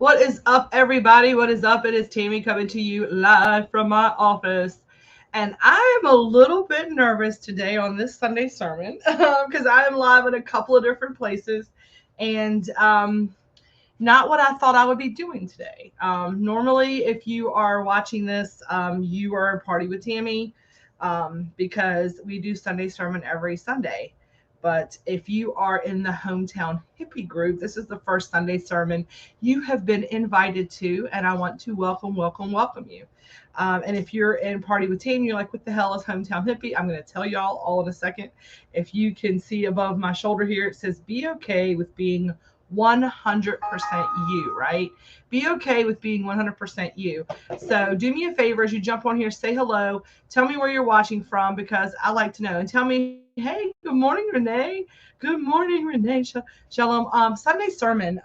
What is up, everybody? What is up? It is Tammy coming to you live from my office. And I am a little bit nervous today on this Sunday sermon because I am live in a couple of different places and not what I thought I would be doing today. Normally, if you are watching this, you are a party with Tammy because we do Sunday sermon every Sunday. But if you are in the hometown hippie group, this is the first Sunday sermon you have been invited to, and I want to welcome you. And if you're in Party with Tammy, you're like, what the hell is hometown hippie? I'm going to tell y'all all in a second. If you can see above my shoulder here, it says, be okay with being 100% you, right? Be okay with being 100% you. So do me a favor as you jump on here, say hello, tell me where you're watching from because I like to know, and tell me, hey, good morning, Renee. Good morning, Renee. Shalom. Sunday sermon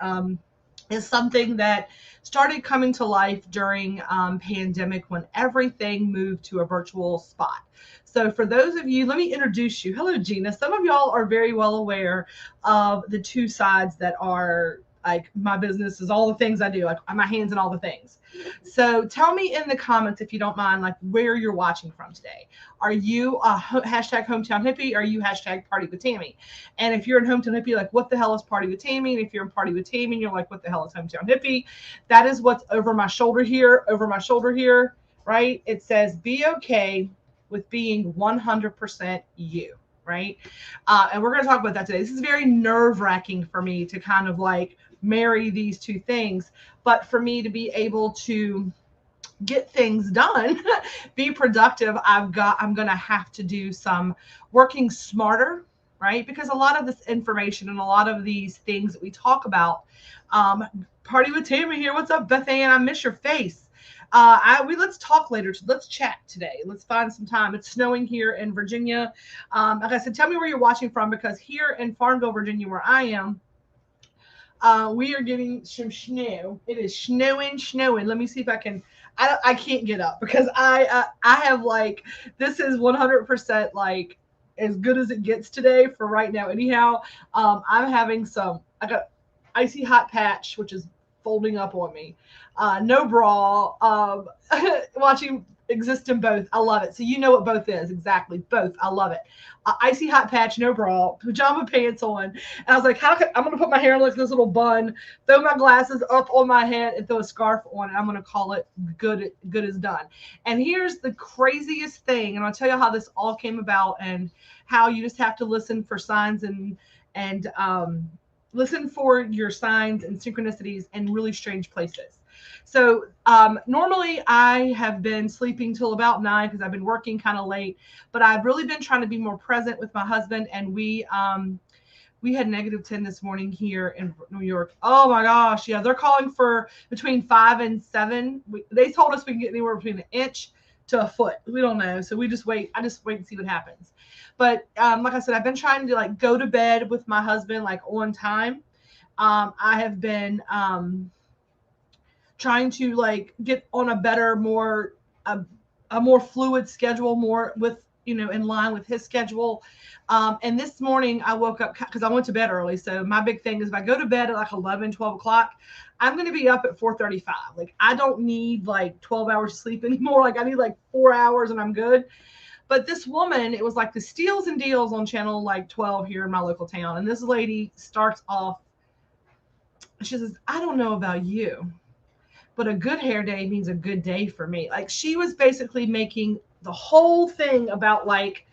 is something that started coming to life during pandemic when everything moved to a virtual spot. So for those of you, let me introduce you. Hello, Gina. Some of y'all are very well aware of the two sides that are like my business is all the things I do, like my hands in all the things. So tell me in the comments, if you don't mind, like where you're watching from today. Are you hashtag hometown hippie? Or are you hashtag party with Tammy? And if you're in hometown hippie, like what the hell is party with Tammy? And if you're in party with Tammy, you're like, what the hell is hometown hippie? That is what's over my shoulder here, right? It says, be okay with being 100% you, right? And we're going to talk about that today. This is very nerve-wracking for me to kind of like marry these two things, but for me to be able to get things done, be productive, I'm going to have to do some working smarter, right? Because a lot of this information and a lot of these things that we talk about, Party with Tammy here. What's up, Beth Ann? I miss your face. Let's talk later. Let's chat today. Let's find some time. It's snowing here in Virginia. Like I said, tell me where you're watching from, because here in Farmville, Virginia, where I am, we are getting some snow. It is snowing. Let me see if I can. I can't get up because I have like, this is 100% like as good as it gets today for right now. Anyhow, I'm having I got icy hot patch, which is folding up on me. No bra. Watching exist in both. I love it. So you know what both is. Exactly. Both. I love it. Icy hot patch, no bra, pajama pants on. And I was like, I'm going to put my hair in like this little bun, throw my glasses up on my head and throw a scarf on. And I'm going to call it good is done. And here's the craziest thing. And I'll tell you how this all came about and how you just have to listen for signs and listen for your signs and synchronicities in really strange places. So normally I have been sleeping till about 9 because I've been working kind of late, but I've really been trying to be more present with my husband. And we had -10 this morning here in New York. Oh my gosh. Yeah. They're calling for between 5 and 7. They told us we can get anywhere between an inch to a foot. We don't know. So we just wait. I just wait and see what happens. But like I said, I've been trying to like go to bed with my husband, like on time. I have been trying to like get on a better, a more fluid schedule, more with, in line with his schedule. And this morning I woke up because I went to bed early. So my big thing is if I go to bed at like 11, 12 o'clock, I'm going to be up at 4:35. Like I don't need like 12 hours of sleep anymore. Like I need like 4 hours and I'm good. But this woman, it was like the Steals and Deals on channel like 12 here in my local town. And this lady starts off, she says, I don't know about you, but a good hair day means a good day for me. Like she was basically making the whole thing about like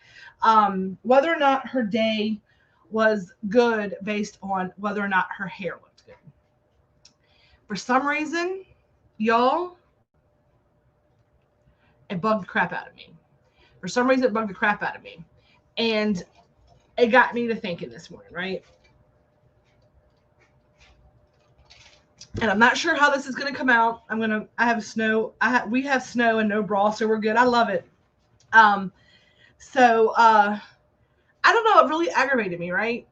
whether or not her day was good based on whether or not her hair looked good. For some reason, y'all, it bugged the crap out of me. For some reason, it bugged the crap out of me. And it got me to thinking this morning, right? And I'm not sure how this is going to come out. I have snow. We have snow and no bra, so we're good. I love it. So I don't know. It really aggravated me, right?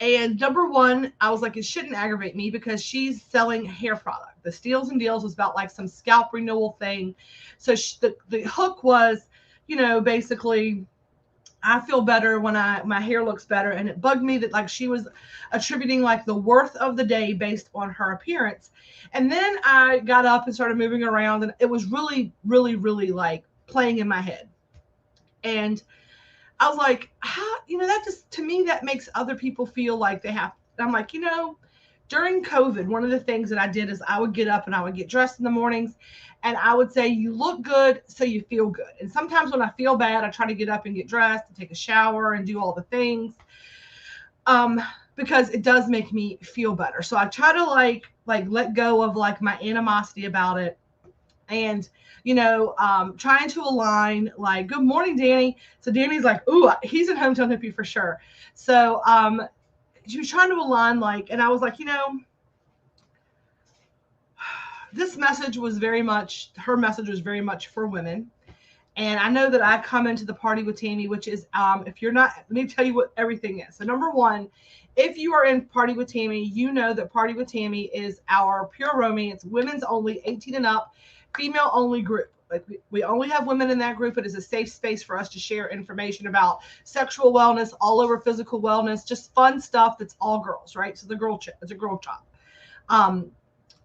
And number one, I was like, it shouldn't aggravate me because she's selling hair product. The Steals and Deals was about like some scalp renewal thing. So the hook was, basically I feel better when my hair looks better. And it bugged me that like she was attributing like the worth of the day based on her appearance. And then I got up and started moving around, and it was really, really, really like playing in my head. And I was like, how, that just, to me, that makes other people feel like they have. I'm like, during COVID, one of the things that I did is I would get up and I would get dressed in the mornings, and I would say, you look good, so you feel good. And sometimes when I feel bad, I try to get up and get dressed and take a shower and do all the things, um, because it does make me feel better. So I try to like let go of like my animosity about it, and trying to align, like, good morning, Danny. So Danny's like, ooh, he's in Hometown Hippie for sure. So she was trying to align, like, and I was like, this message was very much, her message was very much for women. And I know that I come into the Party with Tammy, which is, if you're not, let me tell you what everything is. So number one, if you are in Party with Tammy, you know that Party with Tammy is our pure romance, women's only, 18 and up, female only group. Like we only have women in that group. It is a safe space for us to share information about sexual wellness, all over physical wellness, just fun stuff that's all girls, right? So it's a girl shop. Um,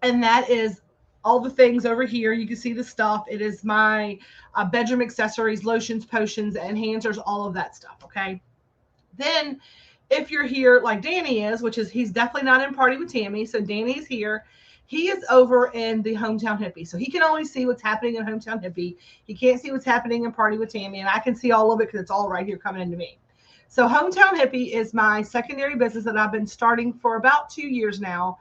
and that is all the things over here. You can see the stuff. It is my bedroom accessories, lotions, potions, enhancers, all of that stuff. Okay. Then if you're here like Danny is, which is, he's definitely not in Party with Tammy. So Danny's here. He is over in the Hometown Hippie. So he can only see what's happening in Hometown Hippie. He can't see what's happening in Party with Tammy. And I can see all of it because it's all right here coming into me. So Hometown Hippie is my secondary business that I've been starting for about 2 years now.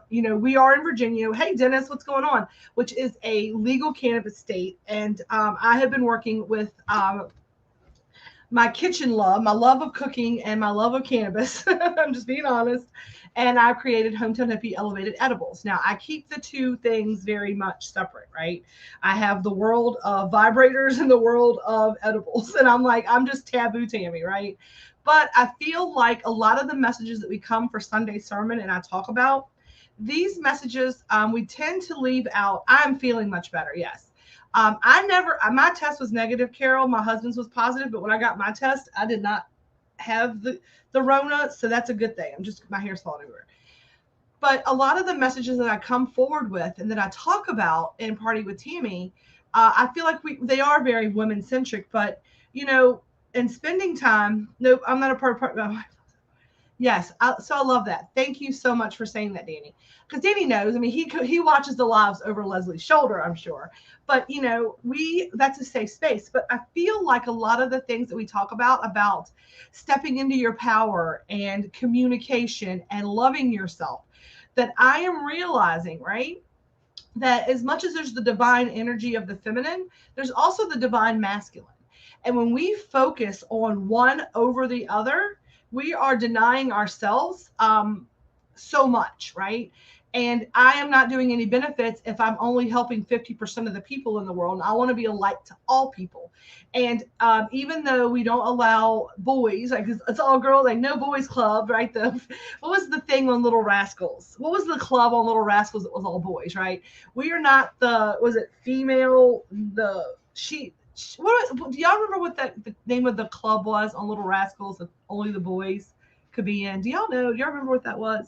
We are in Virginia. Hey, Dennis, what's going on? Which is a legal cannabis state. And I have been working with my kitchen love, my love of cooking, and my love of cannabis. I'm just being honest. And I've created Hometown Hippie Elevated Edibles. Now, I keep the two things very much separate, right? I have the world of vibrators and the world of edibles. And I'm like, I'm just taboo Tammy, right? But I feel like a lot of the messages that we come for Sunday sermon and I talk about, these messages, we tend to leave out. I'm feeling much better, yes. My test was negative, Carol. My husband's was positive, but when I got my test, I did not have the Rona, so that's a good thing. My hair's falling everywhere. But a lot of the messages that I come forward with and that I talk about in Party with Tammy, I feel like they are very women centric. But in spending time, nope, I'm not a part. Yes, so I love that. Thank you so much for saying that, Danny. Because Danny knows. I mean, he watches the lives over Leslie's shoulder, I'm sure. But that's a safe space. But I feel like a lot of the things that we talk about stepping into your power and communication and loving yourself, that I am realizing, right, that as much as there's the divine energy of the feminine, there's also the divine masculine. And when we focus on one over the other, we are denying ourselves so much, right? And I am not doing any benefits if I'm only helping 50% of the people in the world. And I want to be a light to all people. And even though we don't allow boys, like it's all girls, like no boys club, right? What was the thing on Little Rascals? What was the club on Little Rascals that was all boys, right? We are not was it female, do y'all remember what the name of the club was on Little Rascals that only the boys could be in? Do y'all remember what that was?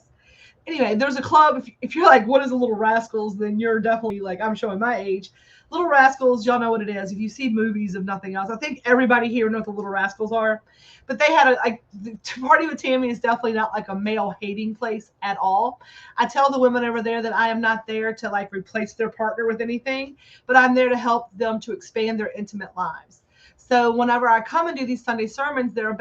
Anyway, there's a club. If you're like, what is a Little Rascals? Then you're definitely like, I'm showing my age. Little Rascals, y'all know what it is. If you see movies of nothing else, I think everybody here knows what the Little Rascals are. But they had the Party with Tammy is definitely not like a male hating place at all. I tell the women over there that I am not there to like replace their partner with anything, but I'm there to help them to expand their intimate lives. So whenever I come and do these Sunday sermons, they're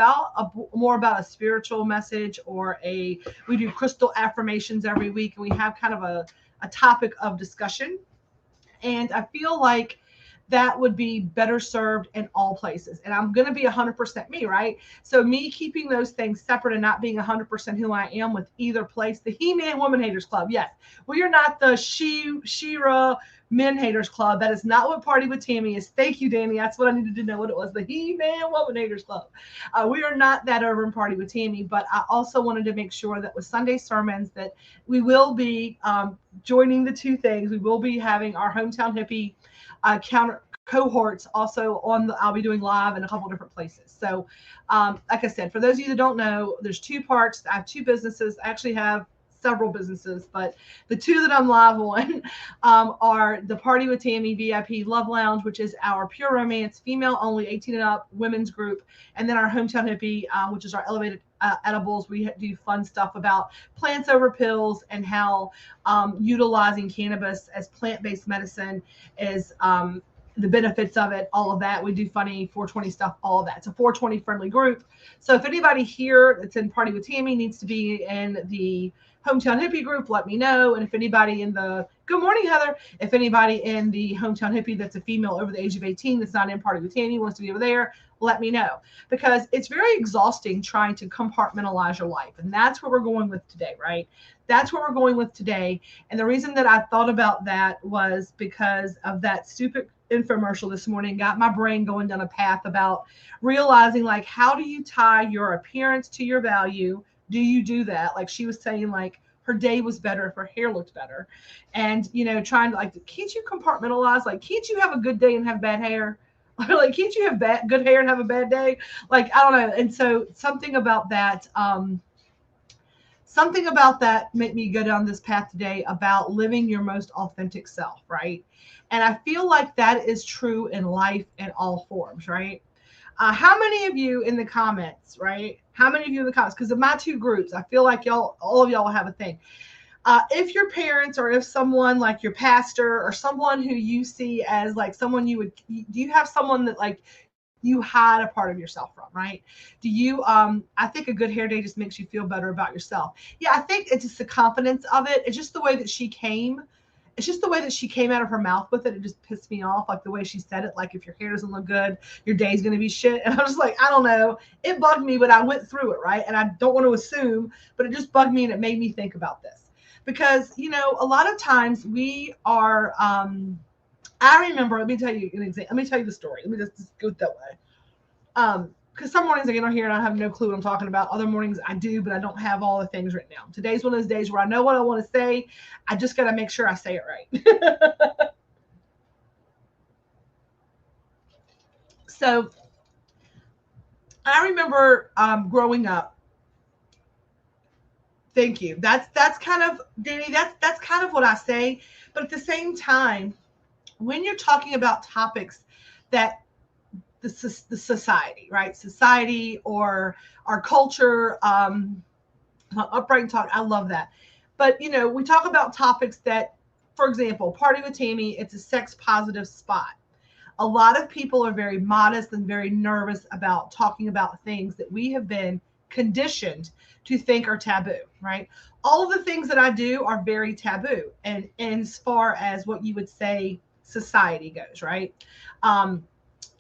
more about a spiritual message, or we do crystal affirmations every week, and we have kind of a topic of discussion. And I feel like that would be better served in all places. And I'm going to be 100% me, right? So me keeping those things separate and not being 100% who I am with either place. The He-Man Woman Haters Club, yes. We are not the She-Ra Men Haters Club. That is not what Party with Tammy is. Thank you, Danny. That's what I needed to know what it was. The He-Man Woman Haters Club. We are not that over in Party with Tammy, but I also wanted to make sure that with Sunday sermons that we will be joining the two things. We will be having our Hometown Hippie cohorts also I'll be doing live in a couple different places. So like I said, for those of you that don't know, there's two parks. I have two businesses. I actually have several businesses, but the two that I'm live on are the Party with Tammy VIP Love Lounge, which is our pure romance, female only, 18 and up women's group, and then our Hometown Hippie, which is our elevated edibles. We do fun stuff about plants over pills and how utilizing cannabis as plant-based medicine is the benefits of it, all of that. We do funny 420 stuff, all of that. It's a 420 friendly group. So if anybody here that's in Party with Tammy needs to be in the Hometown Hippie group, let me know. And if anybody in the, good morning, Heather, if anybody in the Hometown Hippie that's a female over the age of 18 that's not in Party with Tammy wants to be over there, let me know. Because it's very exhausting trying to compartmentalize your life. And that's where we're going with today, right? That's what we're going with today. And the reason that I thought about that was because of that stupid infomercial this morning, got my brain going down a path about realizing, like, how do you tie your appearance to your value? Do you do that? Like she was saying, like, her day was better if her hair looked better. And, you know, trying to, like, can't you compartmentalize? Like, can't you have a good day and have bad hair? Like, can't you have good hair and have a bad day? Like, I don't know. And so something about that made me go down this path today about living your most authentic self, right? And I feel like that is true in life in all forms, right? How many of you in the comments, right? How many of you in the comments? Because of my two groups, I feel like all of y'all have a thing. If your parents or if someone like your pastor or someone who you see as like someone do you have someone that like you hide a part of yourself from, right? Do you, I think a good hair day just makes you feel better about yourself. Yeah, I think it's just the confidence of it. It's just the way that she came. It's just the way that she came out of her mouth with it. It just pissed me off. Like the way she said it, like, if your hair doesn't look good, your day's going to be shit. And I was like, I don't know. It bugged me, but I went through it, right? And I don't want to assume, but it just bugged me and it made me think about this. Because, you know, a lot of times we are, I remember, let me tell you an example. Let me tell you the story. Let me just go that way. Because some mornings I get on here and I have no clue what I'm talking about. Other mornings I do, but I don't have all the things written down. Today's one of those days where I know what I want to say. I just got to make sure I say it right. So I remember growing up. Thank you. That's kind of, Danny, that's kind of what I say. But at the same time, when you're talking about topics that the society, right? Society or our culture, upright talk. I love that. But, you know, we talk about topics that, for example, Party with Tammy, it's a sex positive spot. A lot of people are very modest and very nervous about talking about things that we have been conditioned to think are taboo, right? All of the things that I do are very taboo. And as far as what you would say society goes, right?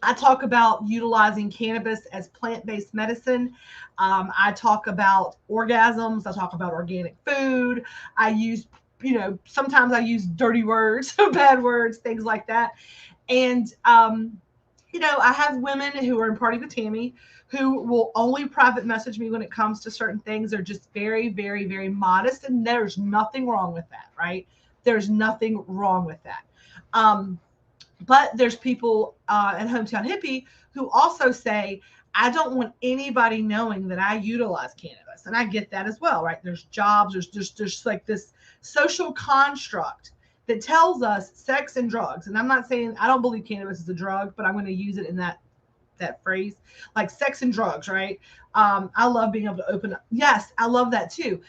I talk about utilizing cannabis as plant-based medicine. I talk about orgasms. I talk about organic food. I use, you know, sometimes I use dirty words, bad words, things like that. And, you know, I have women who are in Party with Tammy who will only private message me when it comes to certain things. They're just very, very, very modest. And there's nothing wrong with that, right? There's nothing wrong with that. But there's people at Hometown Hippie who also say, I don't want anybody knowing that I utilize cannabis. And I get that as well, right? There's jobs, there's like this social construct that tells us sex and drugs. And I'm not saying, I don't believe cannabis is a drug, but I'm going to use it in that phrase, like sex and drugs, right? I love being able to open up. Yes, I love that too.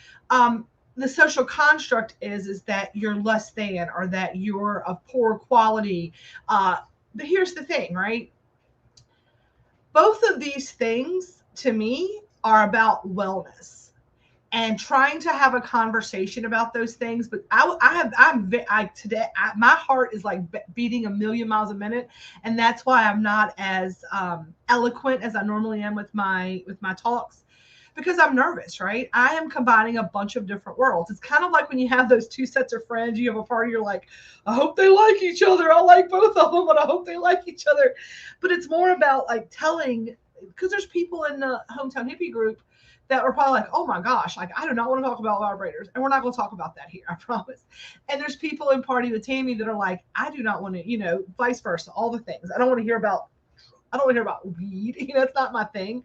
The social construct is that you're less than, or that you're of poor quality. But here's the thing, right? Both of these things to me are about wellness and trying to have a conversation about those things. But today my heart is like beating a million miles a minute. And that's why I'm not as eloquent as I normally am with my talks. Because I'm nervous, right? I am combining a bunch of different worlds. It's kind of like when you have those two sets of friends, you have a party, you're like, I hope they like each other. I like both of them, but I hope they like each other. But it's more about like telling, because there's people in the Hometown Hippie group that are probably like, oh my gosh, like I do not want to talk about vibrators. And we're not going to talk about that here, I promise. And there's people in Party with Tammy that are like, I do not want to, vice versa, all the things. I don't want to hear about weed. It's not my thing.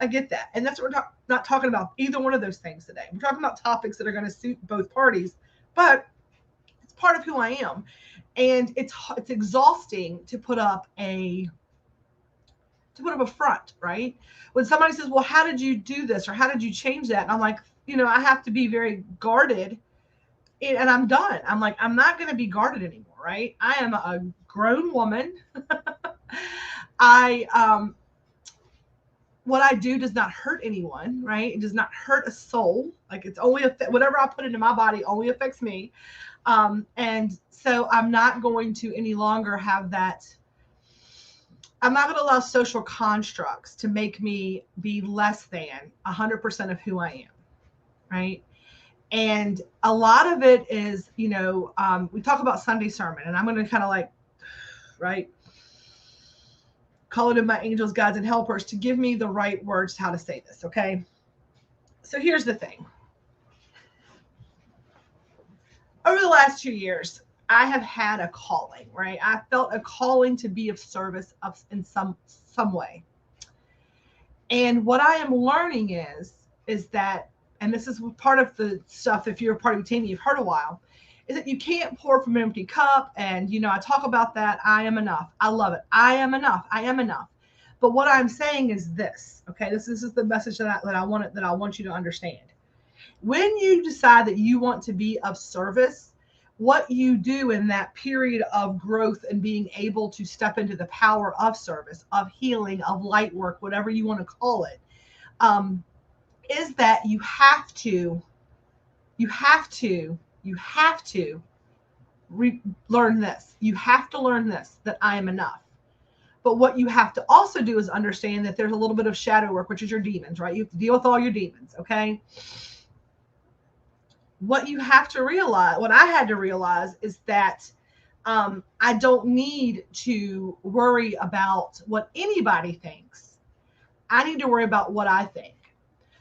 I get that. And that's what we're not talking about either one of those things today. We're talking about topics that are going to suit both parties, but it's part of who I am. And it's exhausting to put up a front, right? When somebody says, well, how did you do this? Or how did you change that? And I'm like, I have to be very guarded, and I'm done. I'm like, I'm not going to be guarded anymore, right? I am a grown woman. What I do does not hurt anyone, right? It does not hurt a soul. Like it's only whatever I put into my body only affects me. And so I'm not going to any longer have that. I'm not going to allow social constructs to make me be less than 100% of who I am, right? And a lot of it is, we talk about Sunday sermon, and I'm going to kind of like, right, call it in my angels, guides, and helpers to give me the right words how to say this, okay? So here's the thing. Over the last 2 years, I have had a calling, right? I felt a calling to be of service in some way. And what I am learning is that, and this is part of the stuff, if you're a part of the team, you've heard a while, is that you can't pour from an empty cup. And, I talk about that. I am enough. I love it. I am enough. I am enough. But what I'm saying is this, okay? This is the message that I want you to understand. When you decide that you want to be of service, what you do in that period of growth and being able to step into the power of service, of healing, of light work, whatever you want to call it, is that you have to learn this. You have to learn this, that I am enough. But what you have to also do is understand that there's a little bit of shadow work, which is your demons, right? You have to deal with all your demons, okay? What you have to realize, what I had to realize, is that I don't need to worry about what anybody thinks. I need to worry about what I think.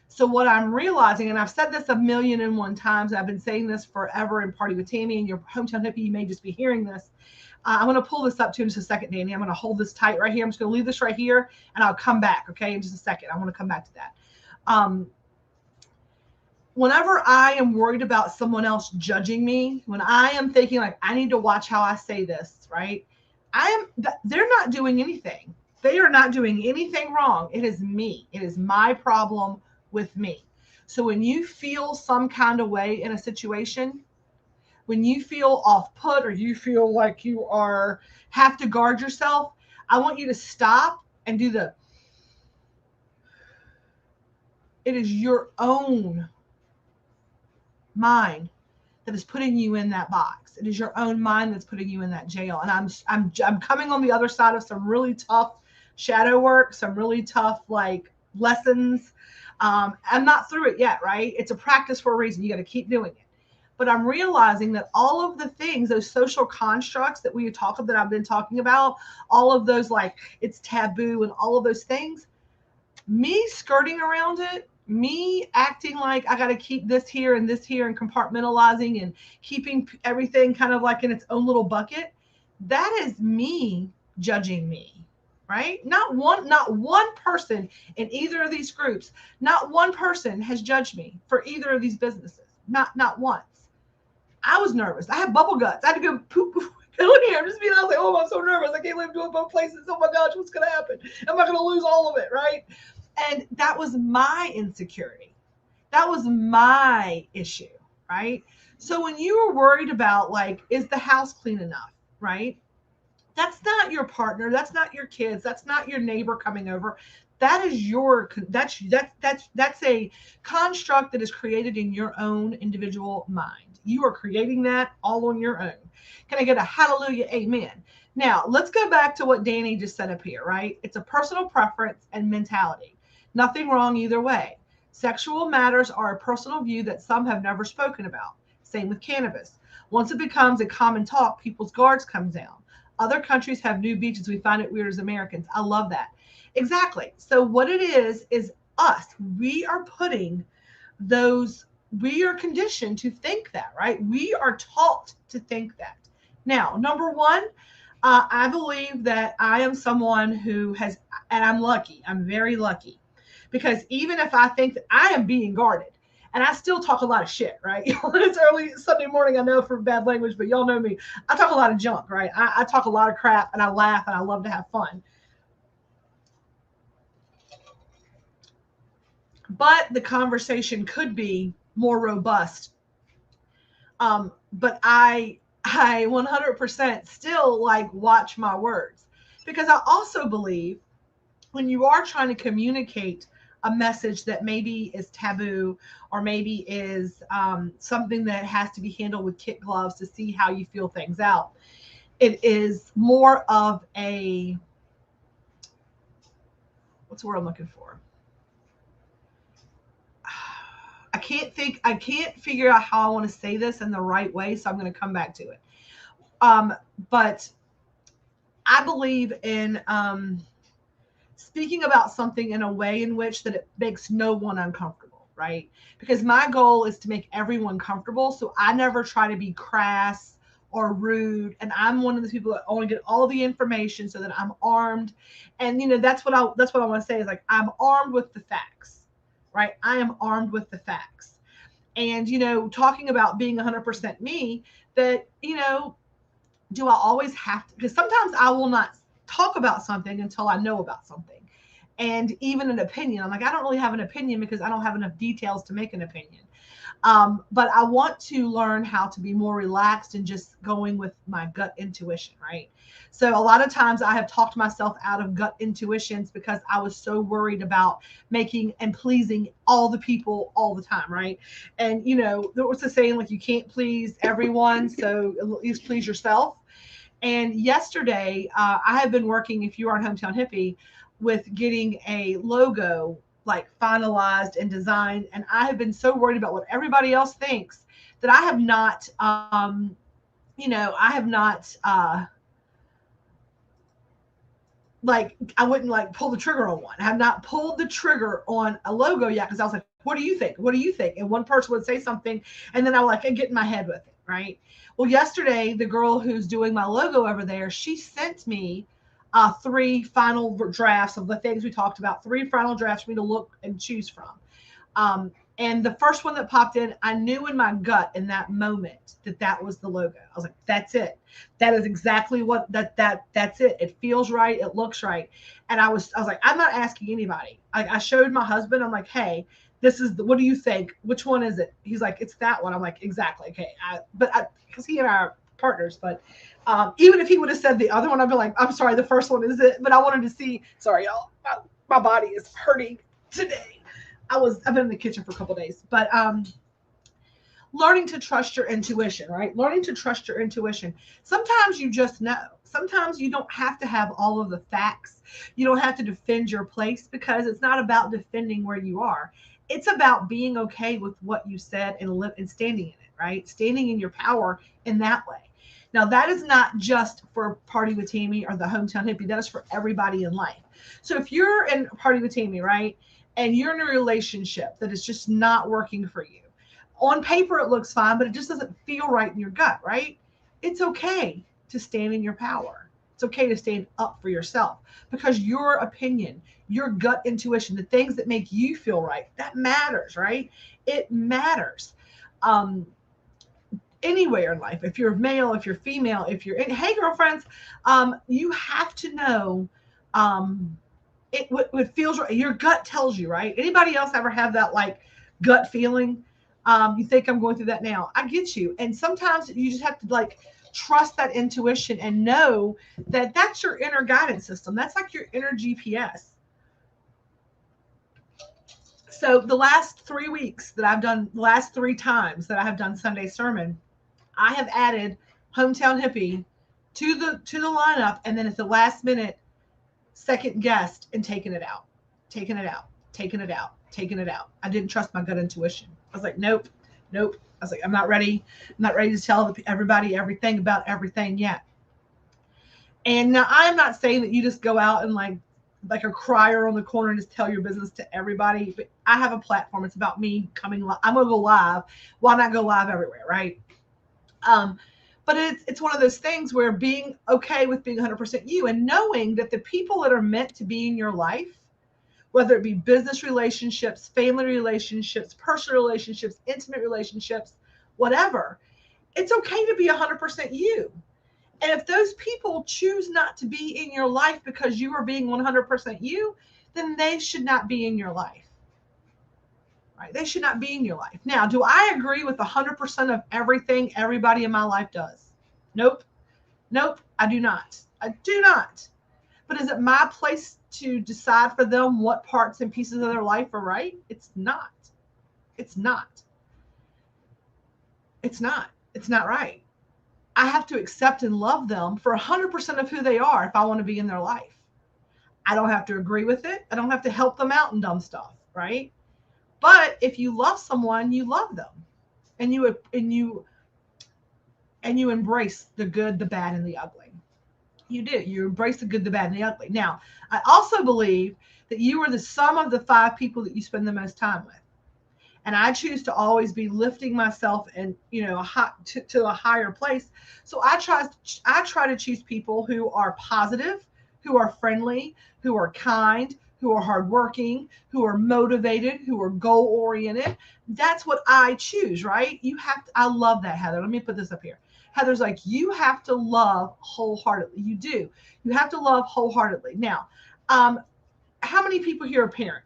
So what I'm realizing, and I've said this 1,000,001 times, I've been saying this forever in Party with Tammy, and your hometown hippie, you may just be hearing this. I'm going to pull this up to in just a second, Danny. I'm going to hold this tight right here. I'm just going to leave this right here, and I'll come back, okay, in just a second. I want to come back to that. Whenever I am worried about someone else judging me, when I am thinking like, I need to watch how I say this, right? They're not doing anything. They are not doing anything wrong. It is me. It is my problem with me. So when you feel some kind of way in a situation, when you feel off put, or you feel like you have to guard yourself, I want you to stop and do it is your own mind that is putting you in that box. It is your own mind that's putting you in that jail. And I'm coming on the other side of some really tough shadow work, some really tough like lessons. I'm not through it yet, right? It's a practice for a reason. You got to keep doing it. But I'm realizing that all of the things, those social constructs that I've been talking about, all of those, like it's taboo and all of those things, me skirting around it, me acting like I got to keep this here and compartmentalizing and keeping everything kind of like in its own little bucket, that is me judging me, right? Not one person in either of these groups, not one person has judged me for either of these businesses. Not once. I was nervous. I had bubble guts. I had to go poop. Go in here. I'm just being honest, like, oh, I'm so nervous. I can't believe I'm doing both places. Oh my gosh, what's going to happen? Am I going to lose all of it, right? And that was my insecurity. That was my issue, right? So when you were worried about, like, is the house clean enough, right? That's not your partner. That's not your kids. That's not your neighbor coming over. That is that's a construct that is created in your own individual mind. You are creating that all on your own. Can I get a hallelujah, amen? Now, let's go back to what Danny just said up here, right? It's a personal preference and mentality. Nothing wrong either way. Sexual matters are a personal view that some have never spoken about. Same with cannabis. Once it becomes a common talk, people's guards come down. Other countries have new beaches. We find it weird as Americans. I love that. Exactly. So what it is us. We are putting those, we are conditioned to think that, right? We are taught to think that. Now, number one, I believe that I am someone who has, and I'm lucky, I'm very lucky, because even if I think that I am being guarded, and I still talk a lot of shit, right? It's early Sunday morning, I know, for bad language, but y'all know me. I talk a lot of junk, right? I talk a lot of crap, and I laugh, and I love to have fun. But the conversation could be more robust. But I 100% still like watch my words, because I also believe when you are trying to communicate a message that maybe is taboo, or maybe is something that has to be handled with kid gloves to see how you feel things out, it is more of a, what's the word I'm looking for? I can't figure out how I want to say this in the right way, so I'm going to come back to it. But I believe in speaking about something in a way in which that it makes no one uncomfortable, right? Because my goal is to make everyone comfortable, so I never try to be crass or rude, and I'm one of the people that only get all the information so that I'm armed. And that's what I want to say is, like, I'm armed with the facts, right? I am armed with the facts. And talking about being 100% me, that do I always have to? Because sometimes I will not talk about something until I know about something. And even an opinion, I'm like, I don't really have an opinion because I don't have enough details to make an opinion. But I want to learn how to be more relaxed and just going with my gut intuition, right? So a lot of times I have talked myself out of gut intuitions because I was so worried about making and pleasing all the people all the time, right? And there was a saying, like, you can't please everyone, so at least please yourself. And yesterday, I have been working, if you are on Hometown Hippie, with getting a logo like finalized and designed. And I have been so worried about what everybody else thinks that I have not, I have not, like, I wouldn't like pull the trigger on one. I have not pulled the trigger on a logo yet, because I was like, what do you think? What do you think? And one person would say something, and then I would like get in my head with it, right? Well, yesterday, the girl who's doing my logo over there, she sent me 3 final drafts of the things we talked about, 3 final drafts for me to look and choose from. And the first one that popped in, I knew in my gut in that moment that was the logo. I was like, that's it. That is exactly what that's it. It feels right. It looks right. And I was like, I'm not asking anybody. I showed my husband. I'm like, hey, this is what do you think? Which one is it? He's like, it's that one. I'm like, exactly. Okay. Because he and I are partners, but even if he would have said the other one, I'd be like, I'm sorry, the first one is it. But I wanted to see, sorry, y'all, my body is hurting today. I've been in the kitchen for a couple of days, but learning to trust your intuition, right? Learning to trust your intuition. Sometimes you just know. Sometimes you don't have to have all of the facts. You don't have to defend your place, because it's not about defending where you are. It's about being okay with what you said and standing in it, right? Standing in your power in that way. Now, that is not just for Party with Tammy or the Hometown Hippie. That is for everybody in life. So if you're in Party with Tammy, right, and you're in a relationship that is just not working for you, on paper it looks fine, but it just doesn't feel right in your gut, right? It's okay to stand in your power. It's okay to stand up for yourself, because your opinion, your gut intuition, the things that make you feel right, that matters, right? It matters. Anywhere in life, if you're male, if you're female, if you're in, hey girlfriends, you have to know what feels right. Your gut tells you, right? Anybody else ever have that like gut feeling? You think I'm going through that now. I get you. And sometimes you just have to like trust that intuition and know that that's your inner guidance system. That's like your inner GPS. So the last 3 weeks that I've done, the last 3 times that I have done Sunday sermon, I have added Hometown Hippie to the lineup, and then at the last minute, second guessed and taken it out. I didn't trust my gut intuition. I was like, nope. I was like, I'm not ready. I'm not ready to tell everybody everything about everything yet. And now I'm not saying that you just go out and like like a crier on the corner and just tell your business to everybody. But I have a platform. It's about me coming live. I'm going to go live. Why not go live everywhere, right? But it's one of those things where being okay with being 100% you and knowing that the people that are meant to be in your life, whether it be business relationships, family relationships, personal relationships, intimate relationships, whatever, it's okay to be 100% you. And if those people choose not to be in your life because you are being 100% you, then they should not be in your life. Right? They should not be in your life. Now, do I agree with 100% of everything everybody in my life does? Nope. Nope, I do not. I do not. But is it my place to decide for them what parts and pieces of their life are right? It's not. It's not. It's not. It's not right. I have to accept and love them for 100% of who they are if I want to be in their life. I don't have to agree with it. I don't have to help them out in dumb stuff, right? But if you love someone, you love them. And you embrace the good, the bad, and the ugly. You do. You embrace the good, the bad, and the ugly. Now, I also believe that you are the sum of the 5 people that you spend the most time with. And I choose to always be lifting myself and to a higher place. So I try to choose people who are positive, who are friendly, who are kind, who are hardworking, who are motivated, who are goal oriented. That's what I choose, right? You have to, I love that, Heather. Let me put this up here. Heather's like, you have to love wholeheartedly. You do. You have to love wholeheartedly. Now, how many people here are parents?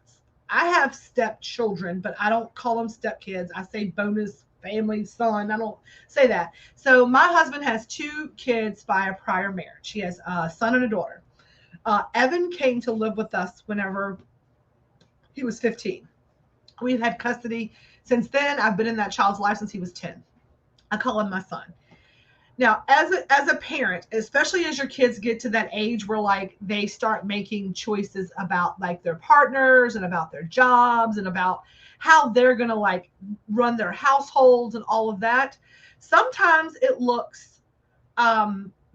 I have stepchildren, but I don't call them stepkids. I say bonus family son. I don't say that. So my husband has 2 kids by a prior marriage. He has a son and a daughter. Evan came to live with us whenever he was 15. We've had custody since then. I've been in that child's life since he was 10. I call him my son. Now, as a parent, especially as your kids get to that age where like they start making choices about like their partners and about their jobs and about how they're going to like run their households and all of that, sometimes it looks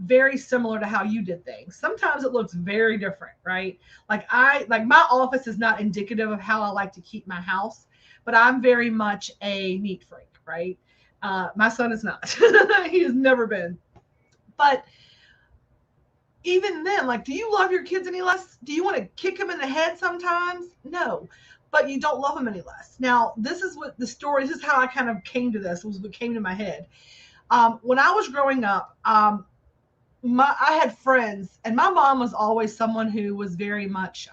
very similar to how you did things. Sometimes it looks very different, right? Like my office is not indicative of how I like to keep my house, but I'm very much a neat freak, right? My son is not. He has never been. But even then, like, do you love your kids any less? Do you want to kick them in the head sometimes? No. But you don't love them any less. Now, this is what the story, this is how I kind of came to this, was what came to my head. When I was growing up, I had friends, and my mom was always someone who was very much,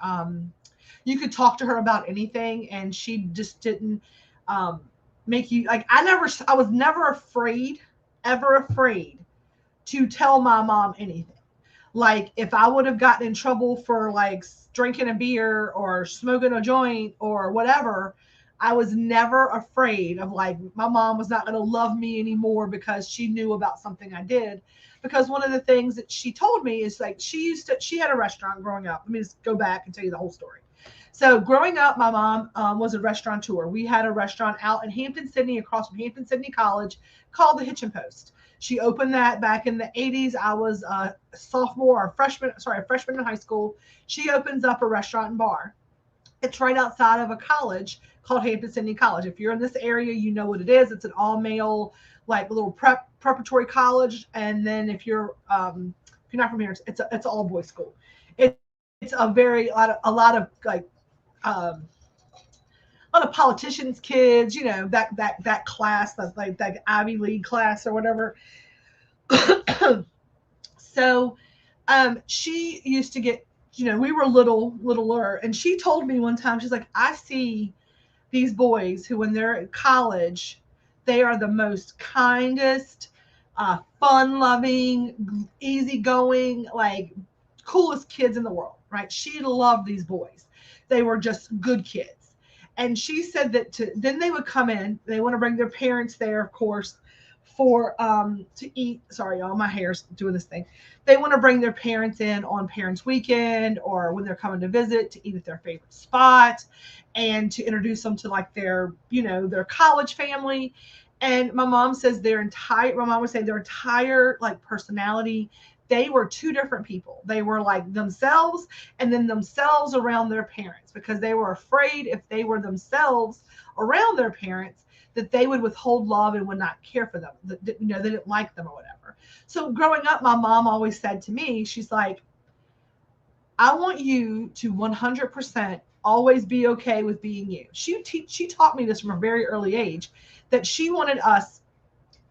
you could talk to her about anything, and she just didn't make you, like, I was never ever afraid to tell my mom anything. Like, if I would have gotten in trouble for like drinking a beer or smoking a joint or whatever, I was never afraid of, like, my mom was not going to love me anymore because she knew about something I did. Because one of the things that she told me is, like, she had a restaurant growing up. Let me just go back and tell you the whole story. So growing up, my mom was a restaurateur. We had a restaurant out in Hampton, Sydney, across from Hampton Sydney College, called the Hitchin Post. She opened that back in the 80s. I was a freshman in high school. She opens up a restaurant and bar. It's right outside of a college called Hampton Sydney College. If you're in this area, you know what it is. It's an all-male, like, little preparatory college. And then if you're not from here, it's an all-boys school. It's a lot of like a lot of politicians' kids, that class, that's like that Ivy League class or whatever. So she used to get, we were littler, and she told me one time, she's like, I see these boys who, when they're at college, they are the most kindest, fun-loving, easygoing, like, coolest kids in the world, right? She loved these boys. They were just good kids. And she said that then they would come in, they want to bring their parents there, of course, for to eat. Sorry, y'all, my hair's doing this thing. They want to bring their parents in on parents' weekend or when they're coming to visit, to eat at their favorite spot and to introduce them to, like, their college family. And my mom would say their entire, like, personality, they were two different people. They were like themselves and then themselves around their parents, because they were afraid if they were themselves around their parents that they would withhold love and would not care for them, that, you know, they didn't like them or whatever. So growing up, my mom always said to me, she's like, I want you to 100% always be okay with being you. She taught me this from a very early age, that she wanted us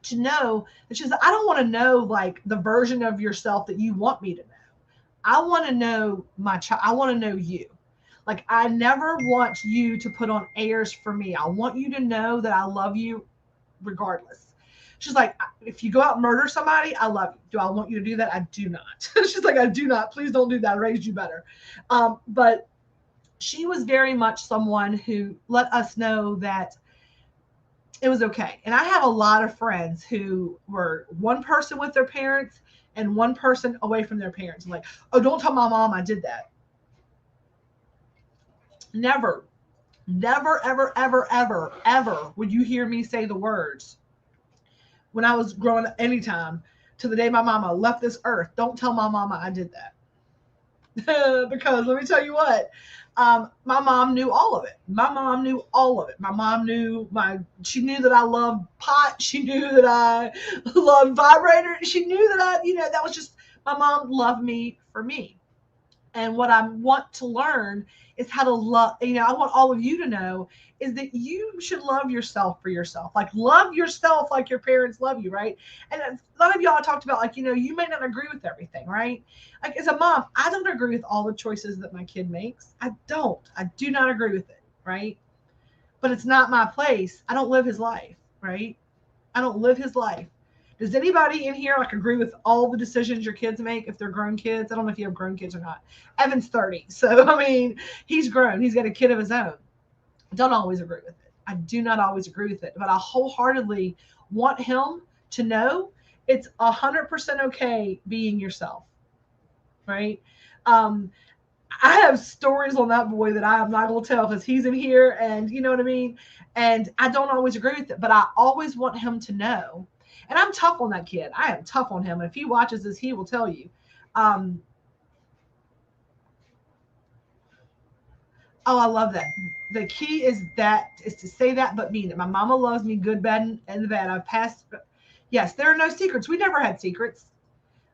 to know that she's like, I don't want to know like the version of yourself that you want me to know. I want to know my child. I want to know you. Like, I never want you to put on airs for me. I want you to know that I love you regardless. She's like, if you go out and murder somebody, I love you. Do I want you to do that? I do not. She's like, I do not. Please don't do that. I raised you better. But she was very much someone who let us know that it was okay. And I have a lot of friends who were one person with their parents and one person away from their parents. I'm like, oh, don't tell my mom I did that. Never, never, ever, ever, ever, ever would you hear me say the words when I was growing up, anytime, to the day my mama left this earth, don't tell my mama I did that. Because let me tell you what, my mom knew all of it. My mom knew all of it. My mom knew she knew that I loved pot. She knew that I loved vibrators. She knew that that was just, my mom loved me for me. And what I want to learn is how to love, I want all of you to know is that you should love yourself for yourself. Like, love yourself like your parents love you, right? And a lot of y'all talked about, like, you may not agree with everything, right? Like, as a mom, I don't agree with all the choices that my kid makes. I do not agree with it, right? But it's not my place. I don't live his life, right? I don't live his life. Does anybody in here like agree with all the decisions your kids make if they're grown kids? I don't know if you have grown kids or not. Evan's 30. So, I mean, he's grown. He's got a kid of his own. I don't always agree with it. I do not always agree with it. But I wholeheartedly want him to know it's 100% okay being yourself, right? I have stories on that boy that I am not going to tell because he's in here, and you know what I mean? And I don't always agree with it, but I always want him to know. And I'm tough on that kid. I am tough on him. And if he watches this, he will tell you. Oh, I love that. The key is to say that, but mean it. My mama loves me, good, bad, and the bad. I've passed. Yes, there are no secrets. We never had secrets.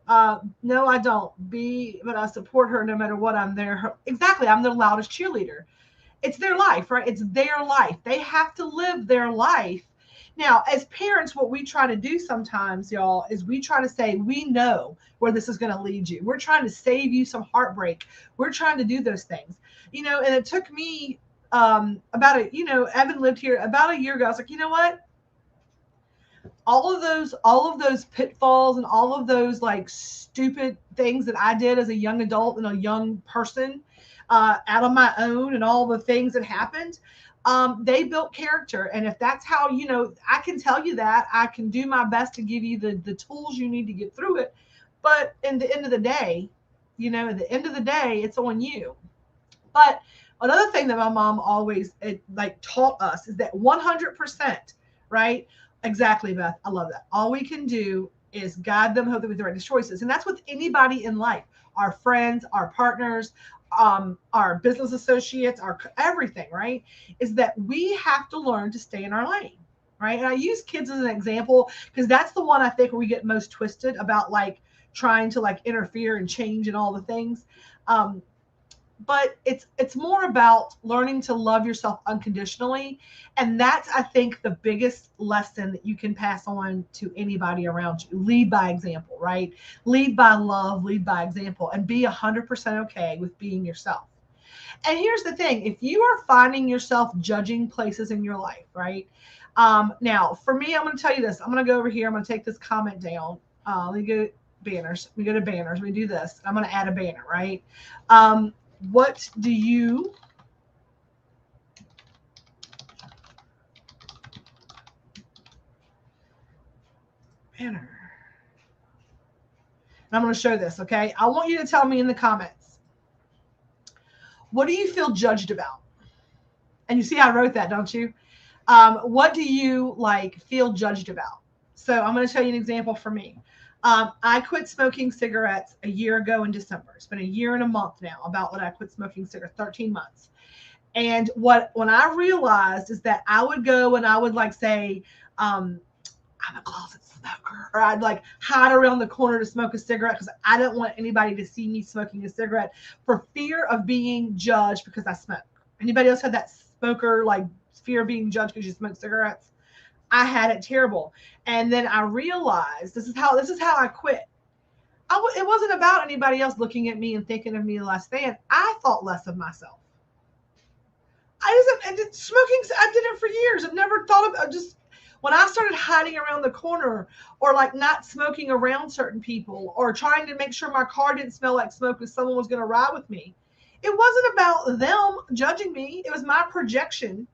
No, I don't. But I support her no matter what. I'm there. Exactly. I'm the loudest cheerleader. It's their life, right? It's their life. They have to live their life. Now, as parents, what we try to do sometimes, y'all, is we try to say, we know where this is going to lead you. We're trying to save you some heartbreak. We're trying to do those things, and it took me Evan lived here about a year ago. I was like, you know what? All of those pitfalls and all of those like stupid things that I did as a young adult and a young person, out on my own, and all the things that happened, they built character. And if that's how, I can tell you that I can do my best to give you the tools you need to get through it. But at the end of the day, it's on you. But another thing that my mom always taught us is that 100%, right? Exactly, Beth. I love that. All we can do is guide them, hope they make the right choices. And that's with anybody in life, our friends, our partners, our business associates, our everything, right? Is that we have to learn to stay in our lane, right? And I use kids as an example because that's the one I think where we get most twisted about like trying to like interfere and change and all the things. But it's more about learning to love yourself unconditionally. And that's, I think, the biggest lesson that you can pass on to anybody around you. Lead by example, right? Lead by love, lead by example, and be 100% okay with being yourself. And here's the thing. If you are finding yourself judging places in your life, right? Now, for me, I'm going to tell you this. I'm going to go over here. I'm going to take this comment down. Let me go banners. We go to banners. We do this. I'm going to add a banner, right? What do you banner? And I'm going to show this, okay? I want you to tell me in the comments. What do you feel judged about? And you see I wrote that, don't you? What do you feel judged about? So I'm going to show you an example for me. I quit smoking cigarettes a year ago in December. It's been a year and a month now about when I quit smoking cigarettes, 13 months. And when I realized is that I would go and I would like say, I'm a closet smoker, or I'd like hide around the corner to smoke a cigarette because I didn't want anybody to see me smoking a cigarette for fear of being judged because I smoke. Anybody else had that smoker like fear of being judged because you smoke cigarettes? I had it terrible. And then I realized this is how I quit. It wasn't about anybody else looking at me and thinking of me less than. I thought less of myself. I did smoking. I did it for years. I've never thought of just when I started hiding around the corner or like not smoking around certain people or trying to make sure my car didn't smell like smoke because someone was going to ride with me. It wasn't about them judging me. It was my projection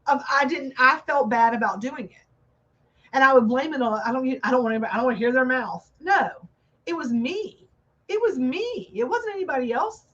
of I felt bad about doing it. And I would blame it on I don't want to hear their mouth. No. It was me. It was me. It wasn't anybody else.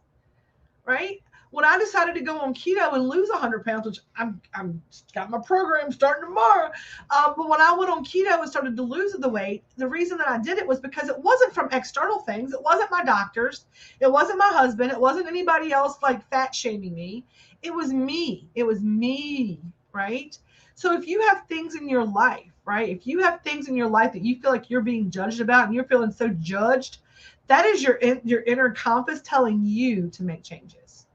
Right? When I decided to go on keto and lose 100 pounds, which I'm got my program starting tomorrow. But when I went on keto and started to lose the weight, the reason that I did it was because it wasn't from external things. It wasn't my doctors. It wasn't my husband. It wasn't anybody else like fat shaming me. It was me. It was me. Right? So if you have things in your life, right? If you have things in your life that you feel like you're being judged about and you're feeling so judged, that is your inner compass telling you to make changes.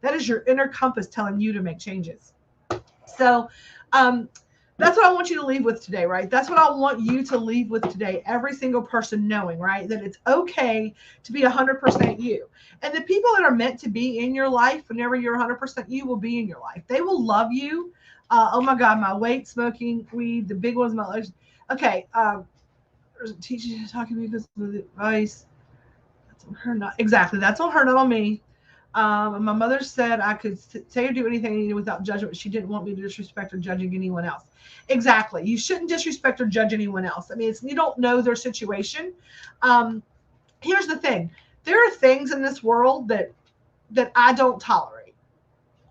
That is your inner compass telling you to make changes. So that's what I want you to leave with today, right? That's what I want you to leave with today. Every single person knowing, right, that it's okay to be 100% you. And the people that are meant to be in your life, whenever you're 100% you, will be in your life. They will love you. Oh my God, my weight, smoking, weed, the big ones, my legs. Okay, there's a teacher talking to me because of the advice. That's on her, not exactly. That's on her, not on me. My mother said I could say or do anything without judgment. She didn't want me to disrespect or judging anyone else. Exactly. You shouldn't disrespect or judge anyone else. I mean, you don't know their situation. Here's the thing. There are things in this world that I don't tolerate.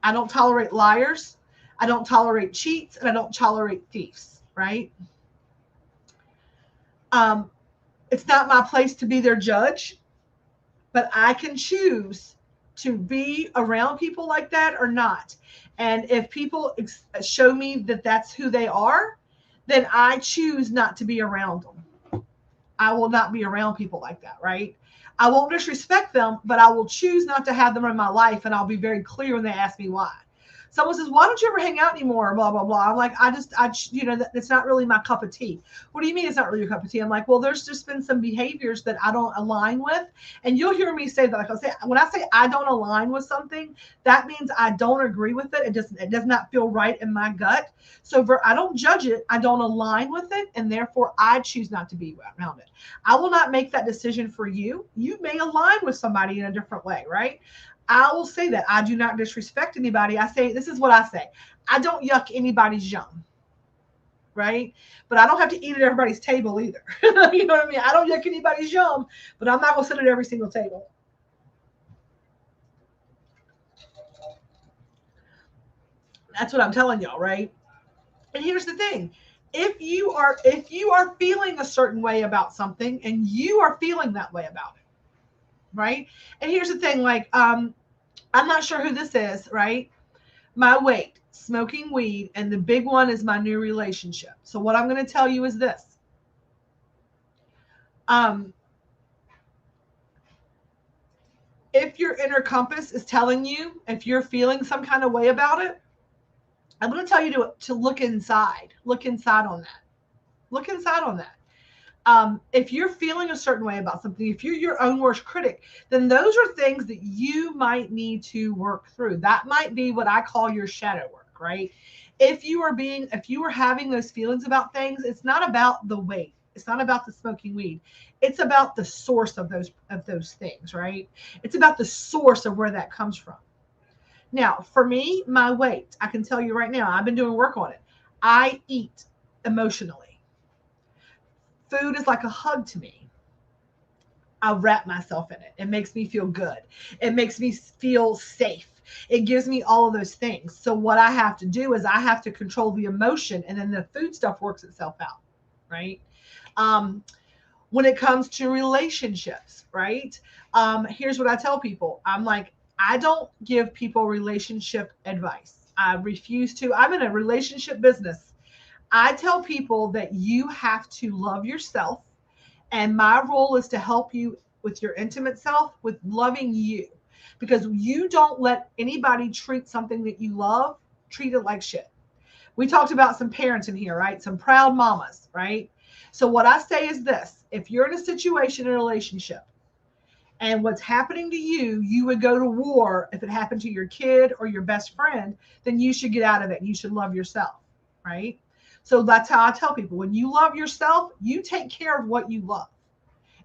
I don't tolerate liars. I don't tolerate cheats, and I don't tolerate thieves, right? It's not my place to be their judge, but I can choose to be around people like that or not. And if people show me that that's who they are, then I choose not to be around them. I will not be around people like that, right? I won't disrespect them, but I will choose not to have them in my life, and I'll be very clear when they ask me why. Someone says, why don't you ever hang out anymore? Blah, blah, blah. I'm like, it's not really my cup of tea. What do you mean it's not really your cup of tea? I'm like, well, there's just been some behaviors that I don't align with. And you'll hear me say that. Like when I say I don't align with something, that means I don't agree with it. It does not feel right in my gut. So I don't judge it. I don't align with it. And therefore I choose not to be around it. I will not make that decision for you. You may align with somebody in a different way, right? I will say that I do not disrespect anybody. This is what I say. I don't yuck anybody's yum, right? But I don't have to eat at everybody's table either. You know what I mean? I don't yuck anybody's yum, but I'm not going to sit at every single table. That's what I'm telling y'all, right? And here's the thing. If you are feeling a certain way about something and you are feeling that way about it, right? And here's the thing, like, I'm not sure who this is, right? My weight, smoking weed, and the big one is my new relationship. So what I'm going to tell you is this. If your inner compass is telling you, if you're feeling some kind of way about it, I'm going to tell you to look inside. Look inside on that. Look inside on that. If you're feeling a certain way about something, if you're your own worst critic, then those are things that you might need to work through. That might be what I call your shadow work, right? If you are having those feelings about things, it's not about the weight. It's not about the smoking weed. It's about the source of those things, right? It's about the source of where that comes from. Now, for me, my weight, I can tell you right now, I've been doing work on it. I eat emotionally. Food is like a hug to me. I wrap myself in it. It makes me feel good. It makes me feel safe. It gives me all of those things. So what I have to do is I have to control the emotion, and then the food stuff works itself out, right? When it comes to relationships, right? Here's what I tell people. I'm like, I don't give people relationship advice. I refuse to. I'm in a relationship business. I tell people that you have to love yourself. And my role is to help you with your intimate self, with loving you. Because you don't let anybody treat something that you love, treat it like shit. We talked about some parents in here, right? Some proud mamas, right? So what I say is this: if you're in a situation, in a relationship, and what's happening to you, you would go to war if it happened to your kid or your best friend, then you should get out of it. You should love yourself, right? So that's how I tell people, when you love yourself, you take care of what you love.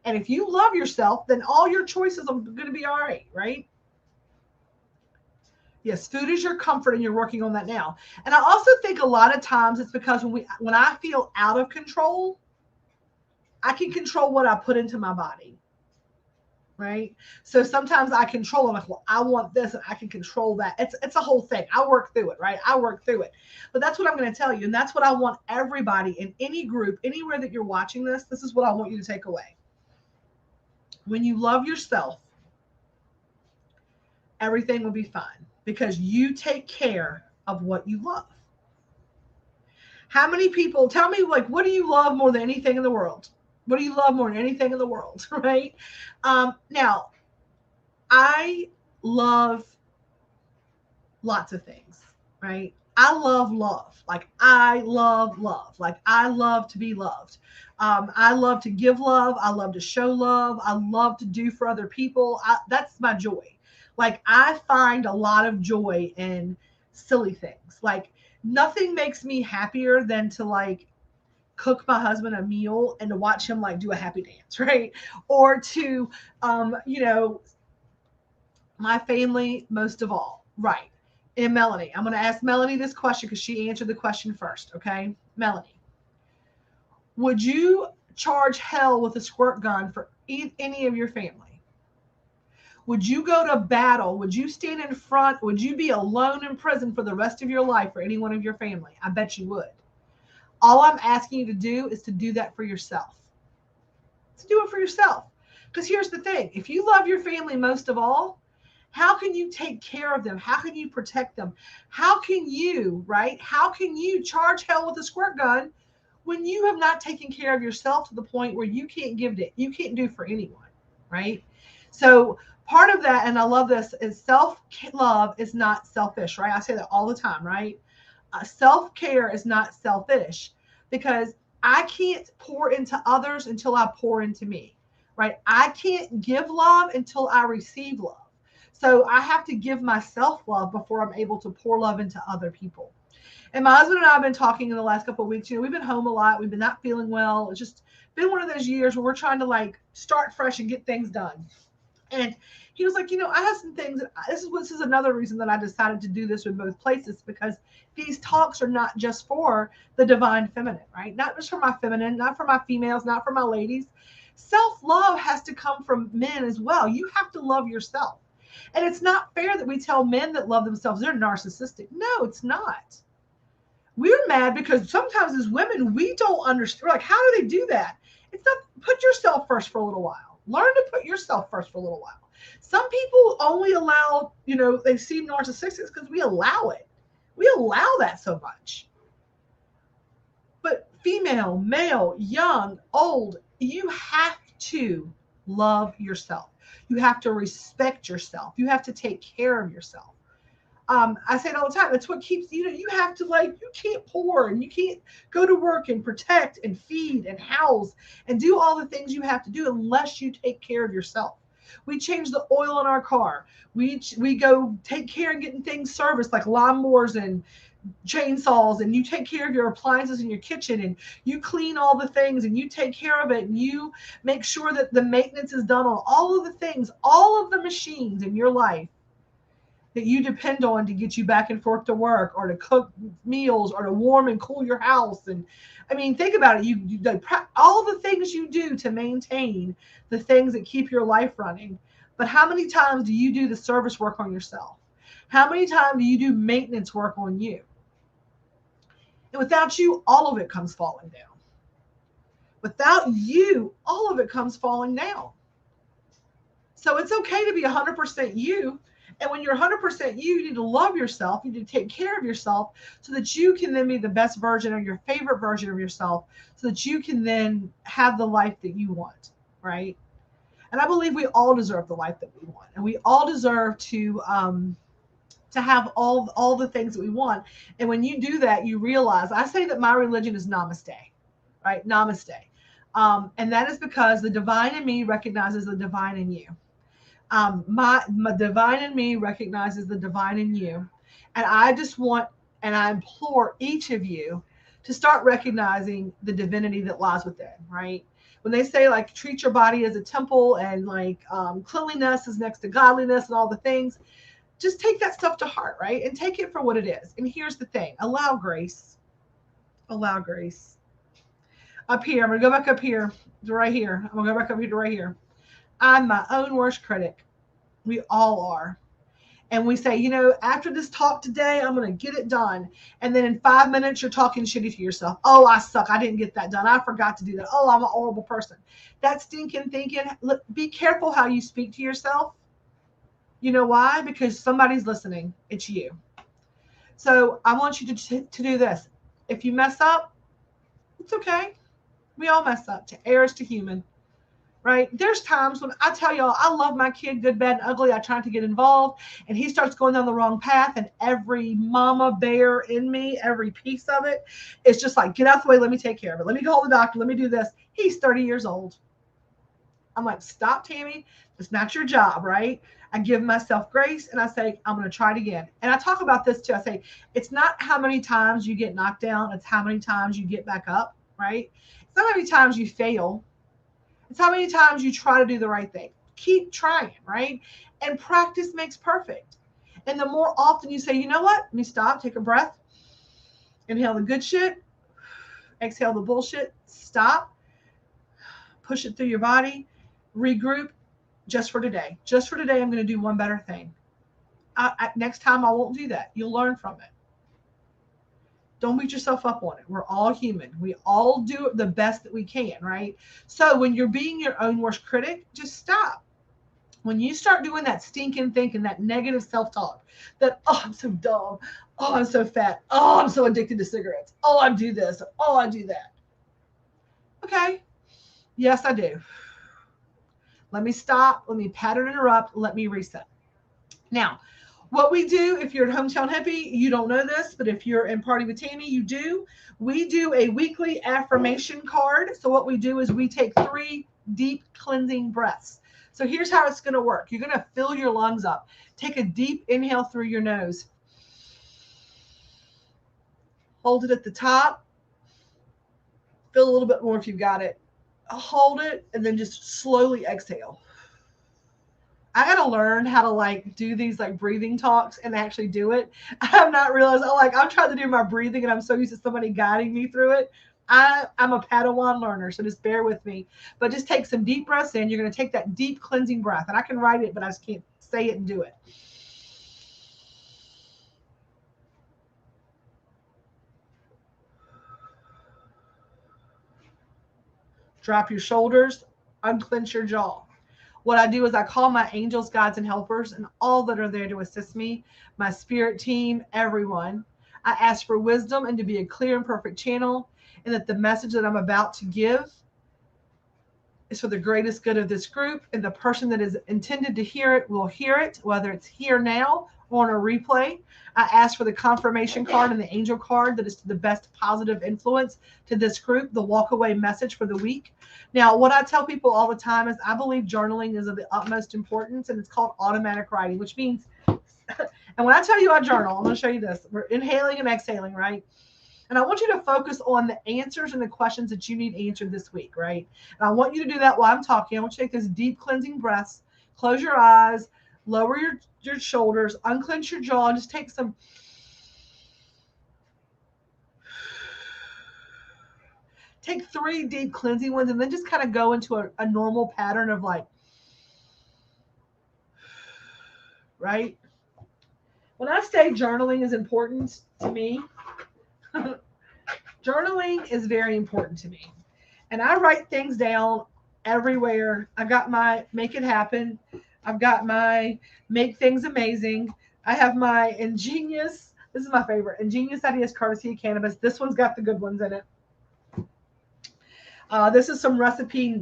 And if you love yourself, then all your choices are going to be all right, right? Yes, food is your comfort, and you're working on that now. And I also think a lot of times it's because when I feel out of control, I can control what I put into my body, right? So sometimes I control. I'm like, well, I want this, and I can control that. It's a whole thing. I work through it, right? I work through it. But that's what I'm going to tell you, and that's what I want everybody in any group, anywhere that you're watching this. This is what I want you to take away. When you love yourself, everything will be fine because you take care of what you love. How many people tell me, like, what do you love more than anything in the world? What do you love more than anything in the world? Right? Now, I love lots of things, right? I love love. Like, I love love. Like, I love to be loved. I love to give love. I love to show love. I love to do for other people. That's my joy. Like, I find a lot of joy in silly things. Like, nothing makes me happier than to, like, cook my husband a meal and to watch him, like, do a happy dance, right? Or to, you know, my family most of all, right? And Melanie, I'm going to ask Melanie this question because she answered the question first. Okay, Melanie, would you charge hell with a squirt gun for any of your family? Would you go to battle? Would you stand in front? Would you be alone in prison for the rest of your life for any one of your family? I bet you would. All I'm asking you to do is to do that for yourself. To do it for yourself. Because here's the thing: if you love your family most of all, how can you take care of them? How can you protect them? How can you, right? How can you charge hell with a squirt gun when you have not taken care of yourself to the point where you can't give it, you can't do for anyone, right? So part of that, and I love this, is self-love is not selfish, right? I say that all the time, right? Self-care is not selfish because I can't pour into others until I pour into me, right? I can't give love until I receive love. So I have to give myself love before I'm able to pour love into other people. And my husband and I have been talking in the last couple of weeks. You know, we've been home a lot. We've been not feeling well. It's just been one of those years where we're trying to, like, start fresh and get things done. And he was like, you know, I have some things. This is another reason that I decided to do this in both places, because these talks are not just for the divine feminine, right? Not just for my feminine, not for my females, not for my ladies. Self-love has to come from men as well. You have to love yourself. And it's not fair that we tell men that love themselves they're narcissistic. No, it's not. We're mad because sometimes as women, we don't understand. We're like, how do they do that? It's not. Put yourself first for a little while. Learn to put yourself first for a little while. Some people only allow, you know, they seem narcissistic because we allow it. We allow that so much. But female, male, young, old, you have to love yourself. You have to respect yourself. You have to take care of yourself. I say it all the time. That's what keeps you. You have to, like, you can't pour and you can't go to work and protect and feed and house and do all the things you have to do unless you take care of yourself. We change the oil in our car. We go take care of getting things serviced like lawnmowers and chainsaws, and you take care of your appliances in your kitchen, and you clean all the things and you take care of it, and you make sure that the maintenance is done on all of the things, all of the machines in your life that you depend on to get you back and forth to work or to cook meals or to warm and cool your house. And I mean, think about it. You all the things you do to maintain the things that keep your life running. But how many times do you do the service work on yourself? How many times do you do maintenance work on you? And without you, all of it comes falling down. Without you, all of it comes falling down. So it's okay to be 100% you. And when you're 100% you, you need to love yourself. You need to take care of yourself so that you can then be the best version or your favorite version of yourself so that you can then have the life that you want, right? And I believe we all deserve the life that we want. And we all deserve to have all the things that we want. And when you do that, you realize, I say that my religion is namaste, right? Namaste. And that is because the divine in me recognizes the divine in you. My divine in me recognizes the divine in you. And I just want, and I implore each of you to start recognizing the divinity that lies within, right? When they say like treat your body as a temple and like cleanliness is next to godliness and all the things, just take that stuff to heart, right? And take it for what it is. And here's the thing, allow grace. Allow grace. Up here, I'm going to go back up here to right here. I'm going to go back up here to right here. I'm my own worst critic. We all are. And we say, you know, after this talk today, I'm going to get it done. And then in 5 minutes, you're talking shitty to yourself. Oh, I suck. I didn't get that done. I forgot to do that. Oh, I'm a horrible person. That stinking thinking. Look, be careful how you speak to yourself. You know why? Because somebody's listening. It's you. So I want you to do this. If you mess up, it's okay. We all mess up. To err is to human. Right? There's times when I tell y'all, I love my kid, good, bad, and ugly. I try to get involved, and he starts going down the wrong path, and every mama bear in me, every piece of it, is just like, get out the way, let me take care of it. Let me call the doctor, let me do this. He's 30 years old. I'm like, stop, Tammy. It's not your job, right? I give myself grace, and I say, I'm going to try it again. And I talk about this, too. I say, it's not how many times you get knocked down. It's how many times you get back up, right? It's not how many times you fail. It's how many times you try to do the right thing. Keep trying, right? And practice makes perfect. And the more often you say, you know what? Let me stop, take a breath, inhale the good shit, exhale the bullshit, stop, push it through your body, regroup just for today. Just for today, I'm going to do one better thing. Next time, I won't do that. You'll learn from it. Don't beat yourself up on it. We're all human. We all do the best that we can, right? So when you're being your own worst critic, just stop. When you start doing that stinking thinking, that negative self-talk, that, oh, I'm so dumb. Oh, I'm so fat. Oh, I'm so addicted to cigarettes. Oh, I do this. Oh, I do that. Okay. Yes, I do. Let me stop. Let me pattern interrupt. Let me reset. Now, what we do, if you're at Hometown Hippie, you don't know this, but if you're in Party with Tammy, you do. We do a weekly affirmation card. So what we do is we take 3 deep cleansing breaths. So here's how it's going to work. You're going to fill your lungs up. Take a deep inhale through your nose. Hold it at the top. Fill a little bit more if you've got it. Hold it, and then just slowly exhale. I gotta learn how to like do these like breathing talks and actually do it. I've not realized. I'm trying to do my breathing and I'm so used to somebody guiding me through it. I'm a Padawan learner, so just bear with me. But just take some deep breaths in. You're gonna take that deep cleansing breath, and I can write it, but I just can't say it and do it. Drop your shoulders, unclench your jaw. What I do is I call my angels, guides, and helpers, and all that are there to assist me, my spirit team, everyone. I ask for wisdom and to be a clear and perfect channel, and that the message that I'm about to give is for the greatest good of this group, and the person that is intended to hear it will hear it, whether it's here now or on a replay. I ask for the confirmation card and the angel card that is the best positive influence to this group, the walk-away message for the week. Now, what I tell people all the time is I believe journaling is of the utmost importance, and it's called automatic writing, which means, and when I tell you I journal, I'm going to show you this. We're inhaling and exhaling, right? And I want you to focus on the answers and the questions that you need answered this week, right? And I want you to do that while I'm talking. I want you to take those deep cleansing breaths, close your eyes, lower your shoulders, unclench your jaw, and just take some. Take 3 deep cleansing ones, and then just kind of go into a normal pattern of like, right? When I say journaling is important to me, journaling is very important to me. And I write things down everywhere. I've got my make it happen. I've got my make things amazing. I have my ingenious, this is my favorite, ingenious ideas courtesy of cannabis. This one's got the good ones in it. This is some recipe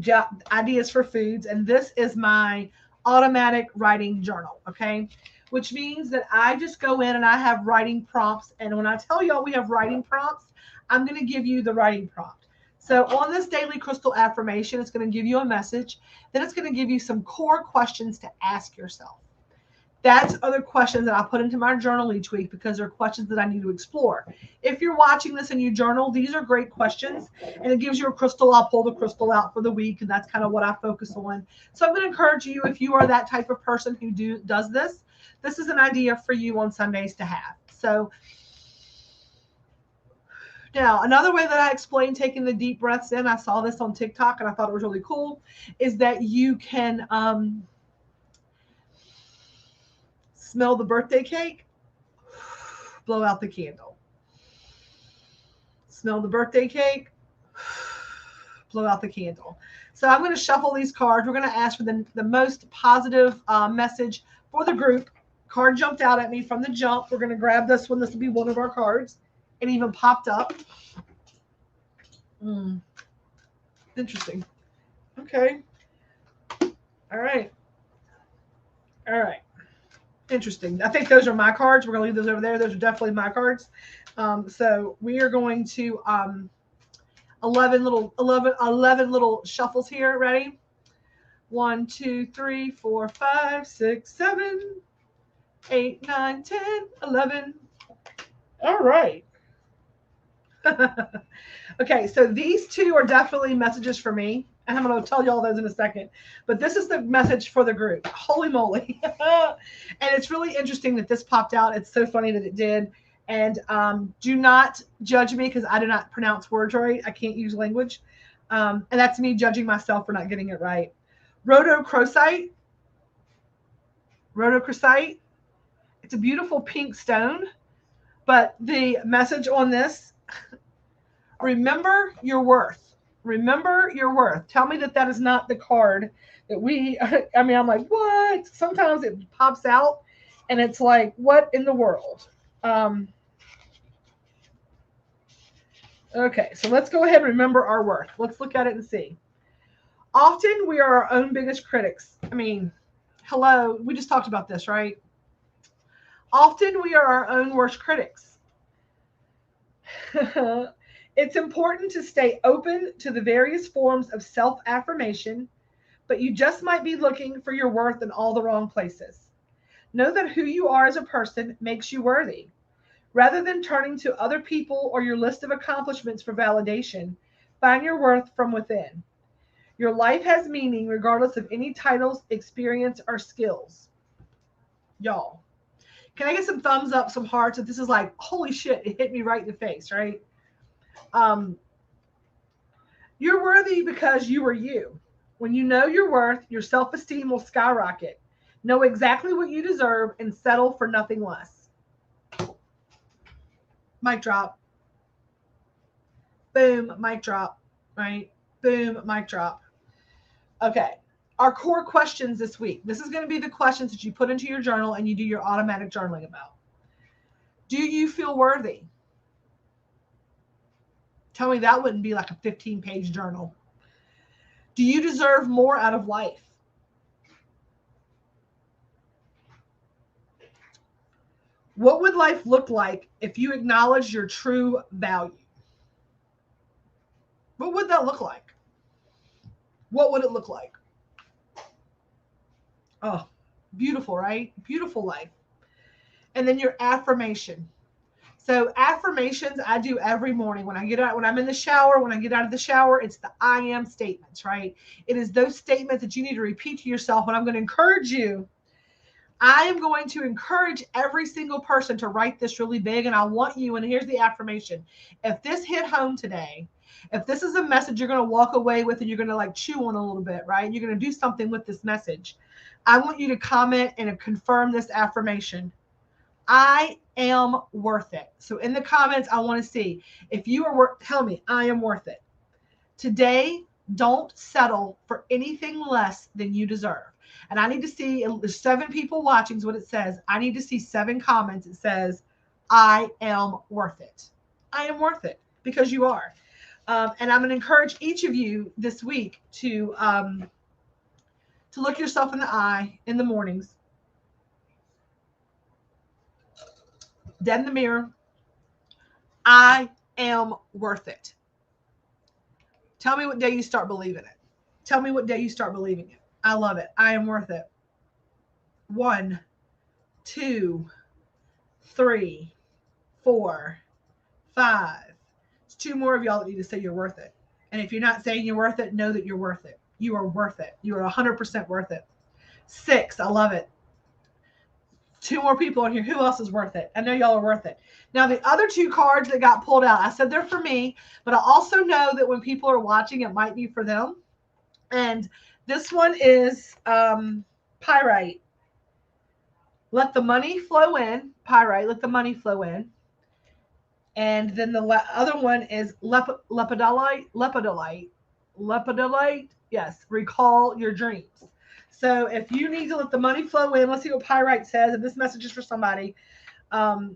ideas for foods. And this is my automatic writing journal. Okay. Which means that I just go in and I have writing prompts. And when I tell y'all we have writing prompts, I'm going to give you the writing prompt. So on this daily crystal affirmation, it's going to give you a message. Then it's going to give you some core questions to ask yourself. That's other questions that I put into my journal each week because they're questions that I need to explore. If you're watching this and you journal, these are great questions, and it gives you a crystal. I'll pull the crystal out for the week, and that's kind of what I focus on. So I'm going to encourage you, if you are that type of person who does this, this is an idea for you on Sundays to have. So now, another way that I explain taking the deep breaths in, I saw this on TikTok and I thought it was really cool, is that you can smell the birthday cake, blow out the candle. Smell the birthday cake, blow out the candle. So I'm going to shuffle these cards. We're going to ask for the most positive message for the group. Card jumped out at me from the jump. We're going to grab this one. This will be one of our cards. It even popped up. Interesting. Okay. All right. All right. Interesting. I think those are my cards. We're going to leave those over there. Those are definitely my cards. So we are going to 11 little shuffles here. Ready? 1, 2, 3, 4, 5, 6, 7, 8, 9, 10, 11. All right. Okay, so these two are definitely messages for me. And I'm going to tell you all those in a second. But this is the message for the group. Holy moly. And it's really interesting that this popped out. It's so funny that it did. And do not judge me because I do not pronounce words right. I can't use language. And that's me judging myself for not getting it right. Rhodochrosite. Rhodochrosite. It's a beautiful pink stone. But the message on this, remember your worth. Remember your worth. Tell me that is not the card that I mean, I'm like, what? Sometimes it pops out and it's like, what in the world? Okay, so let's go ahead and remember our worth. Let's look at it and see. Often we are our own biggest critics. I mean, hello, we just talked about this, right? Often we are our own worst critics. It's important to stay open to the various forms of self-affirmation, but you just might be looking for your worth in all the wrong places. Know that who you are as a person makes you worthy. Rather than turning to other people or your list of accomplishments for validation, find your worth from within. Your life has meaning regardless of any titles, experience, or skills. Y'all, can I get some thumbs up, some hearts? If this is like, holy shit, it hit me right in the face, right? You're worthy because you are you. When you know your worth, your self-esteem will skyrocket. Know exactly what you deserve and settle for nothing less. Mic drop. Boom, mic drop, right? Boom, mic drop. Okay, our core questions this week. This is going to be the questions that you put into your journal and you do your automatic journaling about. Do you feel worthy? Tell me that wouldn't be like a 15-page journal. Do you deserve more out of life? What would life look like if you acknowledge your true value? What would that look like? What would it look like? Oh, beautiful, right? Beautiful life. And then your affirmation. So affirmations I do every morning when I get out, when I'm in the shower, when I get out of the shower, it's the I am statements, right? It is those statements that you need to repeat to yourself. And I'm going to encourage you. I am going to encourage every single person to write this really big. And I want you, and here's the affirmation. If this hit home today, if this is a message you're going to walk away with and you're going to like chew on a little bit, right? You're going to do something with this message. I want you to comment and confirm this affirmation. I am worth it. So in the comments, I want to see if you are tell me I am worth it. Today, don't settle for anything less than you deserve. And I need to see, there's 7 people watching is what it says. I need to see 7 comments. It says, I am worth it. I am worth it, because you are. And I'm going to encourage each of you this week to look yourself in the eye in the mornings, dead in the mirror. I am worth it. Tell me what day you start believing it. Tell me what day you start believing it. I love it. I am worth it. 1, 2, 3, 4, 5. There's 2 more of y'all that need to say you're worth it. And if you're not saying you're worth it, know that you're worth it. You are worth it. You are 100% worth it. 6. I love it. 2 more people in here. Who else is worth it? I know y'all are worth it. Now, the other 2 cards that got pulled out, I said they're for me, but I also know that when people are watching, it might be for them. And this one is Pyrite. Let the money flow in. Pyrite, let the money flow in. And then the other one is lepidolite. Yes, recall your dreams. So if you need to let the money flow in, let's see what Pyrite says. And this message is for somebody. I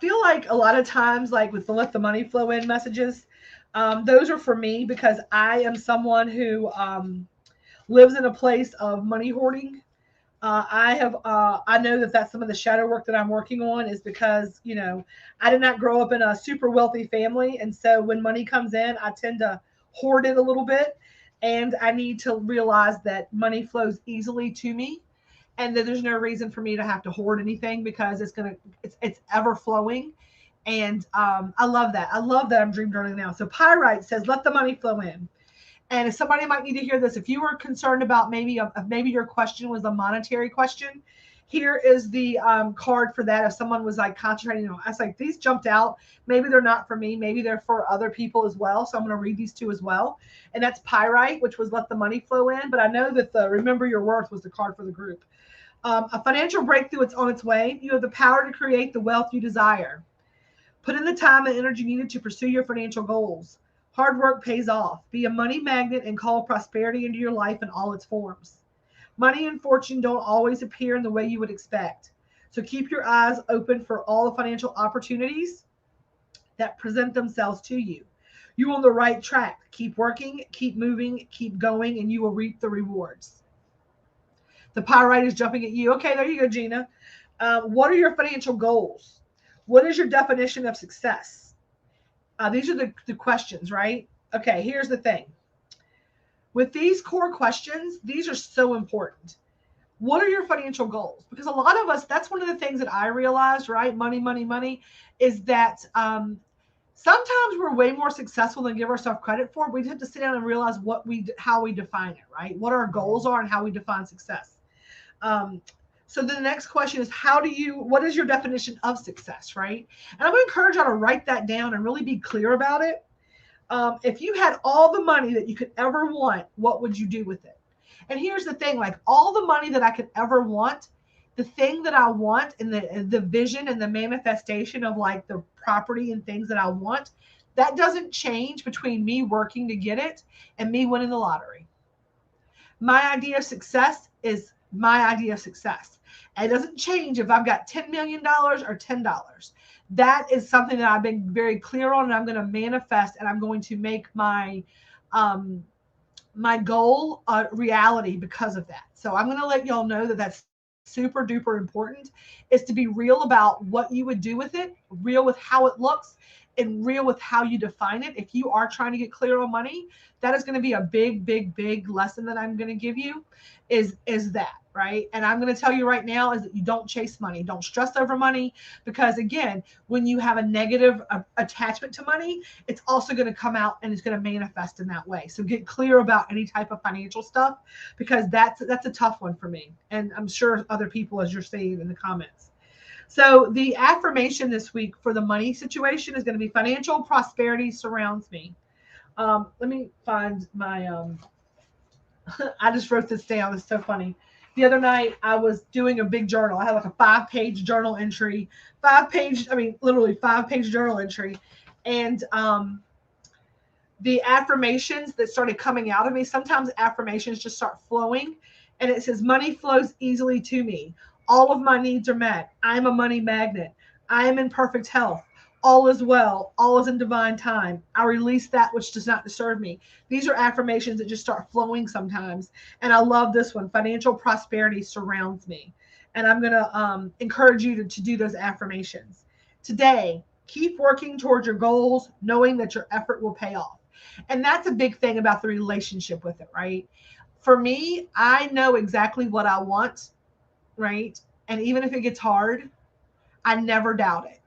feel like a lot of times, like with the let the money flow in messages, those are for me because I am someone who lives in a place of money hoarding. I know that that's some of the shadow work that I'm working on is because, you know, I did not grow up in a super wealthy family. And so when money comes in, I tend to hoard it a little bit. And I need to realize that money flows easily to me and that there's no reason for me to have to hoard anything because it's ever flowing. And I love that. I love that I'm dream journaling now. So Pyrite says, let the money flow in. And if somebody might need to hear this, if you were concerned about maybe your question was a monetary question, here is the card for that. If someone was like concentrating on, I was like, these jumped out. Maybe they're not for me. Maybe they're for other people as well. So I'm going to read these 2 as well. And that's Pyrite, which was let the money flow in. But I know that the remember your worth was the card for the group. A financial breakthrough, it's on its way. You have the power to create the wealth you desire. Put in the time and energy needed to pursue your financial goals. Hard work pays off. Be a money magnet and call prosperity into your life in all its forms. Money and fortune don't always appear in the way you would expect. So keep your eyes open for all the financial opportunities that present themselves to you. You're on the right track. Keep working, keep moving, keep going, and you will reap the rewards. The Pyrite is jumping at you. Okay, there you go, Gina. What are your financial goals? What is your definition of success? These are the questions, right? Okay, here's the thing. With these core questions, these are so important. What are your financial goals? Because a lot of us, that's one of the things that I realized, right? Money, money, money, is that sometimes we're way more successful than give ourselves credit for. We have to sit down and realize how we define it, right? What our goals are and how we define success. So the next question is, what is your definition of success, right? And I'm going to encourage you to write that down and really be clear about it. If you had all the money that you could ever want, what would you do with it? And here's the thing, like all the money that I could ever want, the thing that I want and the vision and the manifestation of like the property and things that I want, that doesn't change between me working to get it and me winning the lottery. My idea of success is my idea of success. It doesn't change if I've got $10 million or $10. That is something that I've been very clear on, and I'm going to manifest, and I'm going to make my goal a reality because of that. So I'm going to let y'all know that that's super duper important, is to be real about what you would do with it, real with how it looks, and real with how you define it. If you are trying to get clear on money, that is going to be a big, big, big lesson that I'm going to give you is that, right? And I'm going to tell you right now is that you don't chase money. Don't stress over money because, again, when you have a negative attachment to money, it's also going to come out and it's going to manifest in that way. So get clear about any type of financial stuff because that's a tough one for me. And I'm sure other people, as you're seeing in the comments. So the affirmation this week for the money situation is going to be financial prosperity surrounds me. Let me find my, I just wrote this down. It's so funny. The other night I was doing a big journal. I had like a 5-page journal entry, literally 5-page journal entry. And the affirmations that started coming out of me, sometimes affirmations just start flowing. And it says, money flows easily to me. All of my needs are met. I'm a money magnet. I am in perfect health. All is well. All is in divine time. I release that which does not disturb me. These are affirmations that just start flowing sometimes. And I love this one. Financial prosperity surrounds me. And I'm going to encourage you to do those affirmations. Today, keep working towards your goals, knowing that your effort will pay off. And that's a big thing about the relationship with it, right? For me, I know exactly what I want, right? And even if it gets hard, I never doubt it.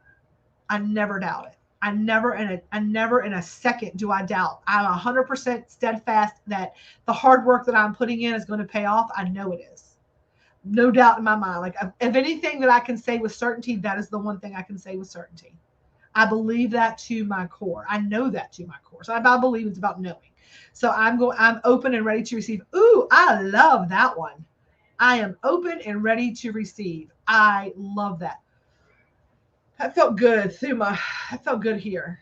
I never doubt it. I never in a second do I doubt. I'm 100% steadfast that the hard work that I'm putting in is going to pay off. I know it is. No doubt in my mind. Like, if anything that I can say with certainty, that is the one thing I can say with certainty. I believe that to my core. I know that to my core. So I believe it's about knowing. So I'm open and ready to receive. Ooh, I love that one. I am open and ready to receive. I love that. That felt good that felt good here.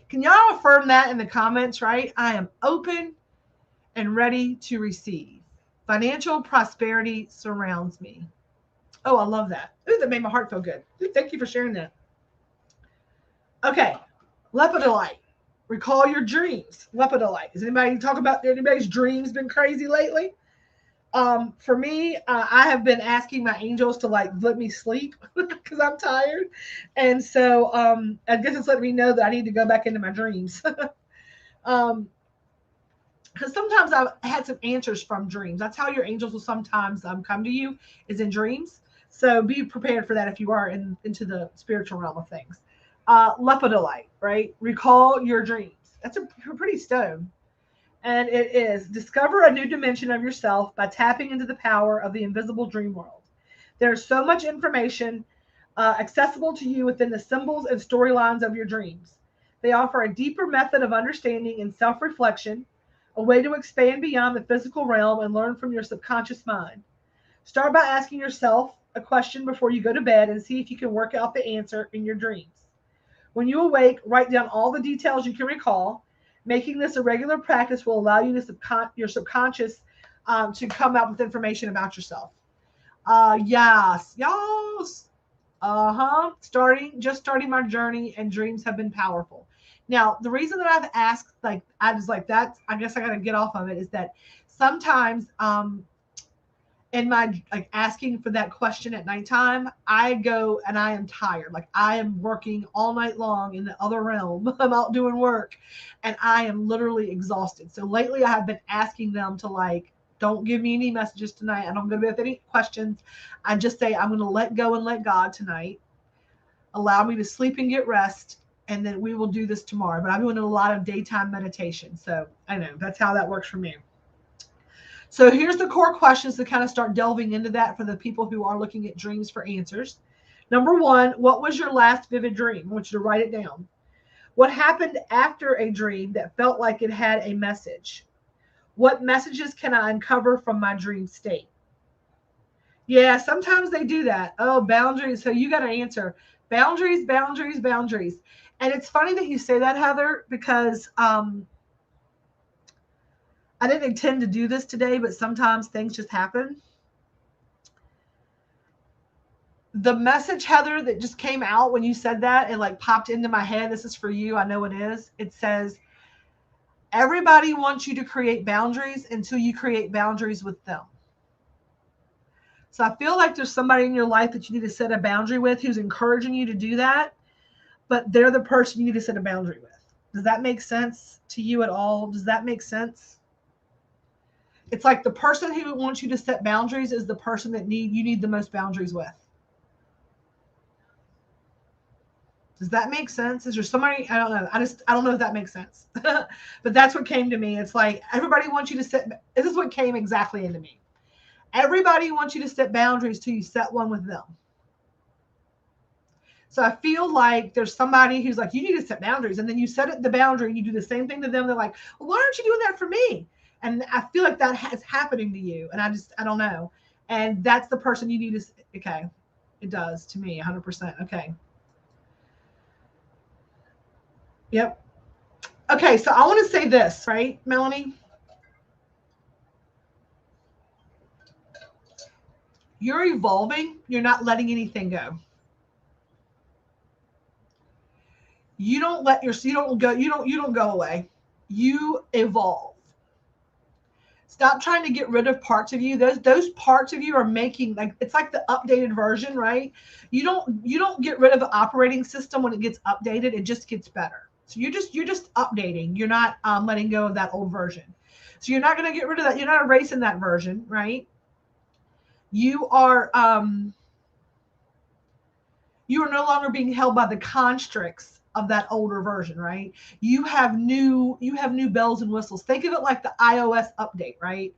Can y'all affirm that in the comments, right? I am open and ready to receive. Financial prosperity surrounds me. Oh, I love that. Ooh, that made my heart feel good. Ooh, thank you for sharing that. Okay, lepidolite. Recall your dreams. Lepidolite. Is anybody talk about anybody's dreams been crazy lately? For me, I have been asking my angels to like let me sleep because I'm tired, and so I guess it's letting me know that I need to go back into my dreams. Because sometimes I've had some answers from dreams. That's how your angels will sometimes come to you, is in dreams. So be prepared for that if you are into the spiritual realm of things. Lepidolite, right? Recall your dreams. That's a pretty stone. And it is discover a new dimension of yourself by tapping into the power of the invisible dream world. There's so much information accessible to you within the symbols and storylines of your dreams. They offer a deeper method of understanding and self-reflection, a way to expand beyond the physical realm and learn from your subconscious mind. Start by asking yourself a question before you go to bed and see if you can work out the answer in your dreams. When you awake, write down all the details you can recall. Making this a regular practice will allow you to your subconscious to come up with information about yourself. Yes. Just starting my journey, and dreams have been powerful. Now, the reason that I've asked, like, I was like, that, I guess I got to get off of it, is that sometimes in my like asking for that question at nighttime, I go and I am tired. Like, I am working all night long in the other realm. I'm out doing work and I am literally exhausted. So lately I have been asking them to like, don't give me any messages tonight. I don't go to bed with any questions. I just say, I'm going to let go and let God tonight. Allow me to sleep and get rest. And then we will do this tomorrow. But I'm doing a lot of daytime meditation. So I know that's how that works for me. So here's the core questions to kind of start delving into that for the people who are looking at dreams for answers. Number one, what was your last vivid dream? I want you to write it down. What happened after a dream that felt like it had a message? What messages can I uncover from my dream state? Yeah, sometimes they do that. Oh, boundaries. So you got to answer boundaries, boundaries, boundaries. And it's funny that you say that, Heather, because I didn't intend to do this today, but sometimes things just happen. The message, Heather, that just came out when you said that, it like popped into my head. This is for you. I know it is. It says, everybody wants you to create boundaries until you create boundaries with them. So I feel like there's somebody in your life that you need to set a boundary with who's encouraging you to do that, but they're the person you need to set a boundary with. Does that make sense to you at all? Does that make sense? It's like the person who wants you to set boundaries is the person that you need the most boundaries with. Does that make sense? Is there somebody? I don't know. I don't know if that makes sense. But that's what came to me. It's like everybody wants you to set. This is what came exactly into me. Everybody wants you to set boundaries till you set one with them. So I feel like there's somebody who's like, you need to set boundaries. And then you set the boundary and you do the same thing to them. They're like, well, why aren't you doing that for me? And I feel like that is happening to you. And I don't know. And that's the person you need to, okay. It does to me, 100%. Okay. Yep. Okay, so I want to say this, right, Melanie? You're evolving. You're not letting anything go. You don't go away. You evolve. Stop trying to get rid of parts of you. Those parts of you are making, like, it's like the updated version, right? You don't get rid of the operating system when it gets updated. It just gets better. So you're just updating. You're not letting go of that old version. So you're not going to get rid of that. You're not erasing that version, right? You are you are no longer being held by the constricts of that older version, right? You have new bells and whistles. Think of it like the iOS update, right?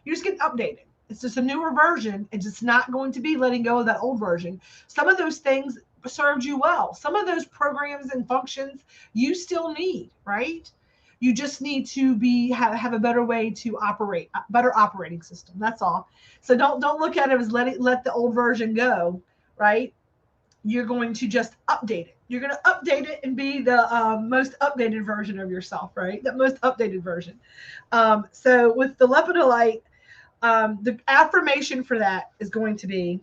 You're just getting updated. It's just a newer version. It's just not going to be letting go of that old version. Some of those things served you well. Some of those programs and functions you still need, right? You just need to have a better way to operate, a better operating system. That's all. So don't look at it as let the old version go, right? You're going to just update it. You're going to update it and be the most updated version of yourself, right? The most updated version. So with the lepidolite, the affirmation for that is going to be,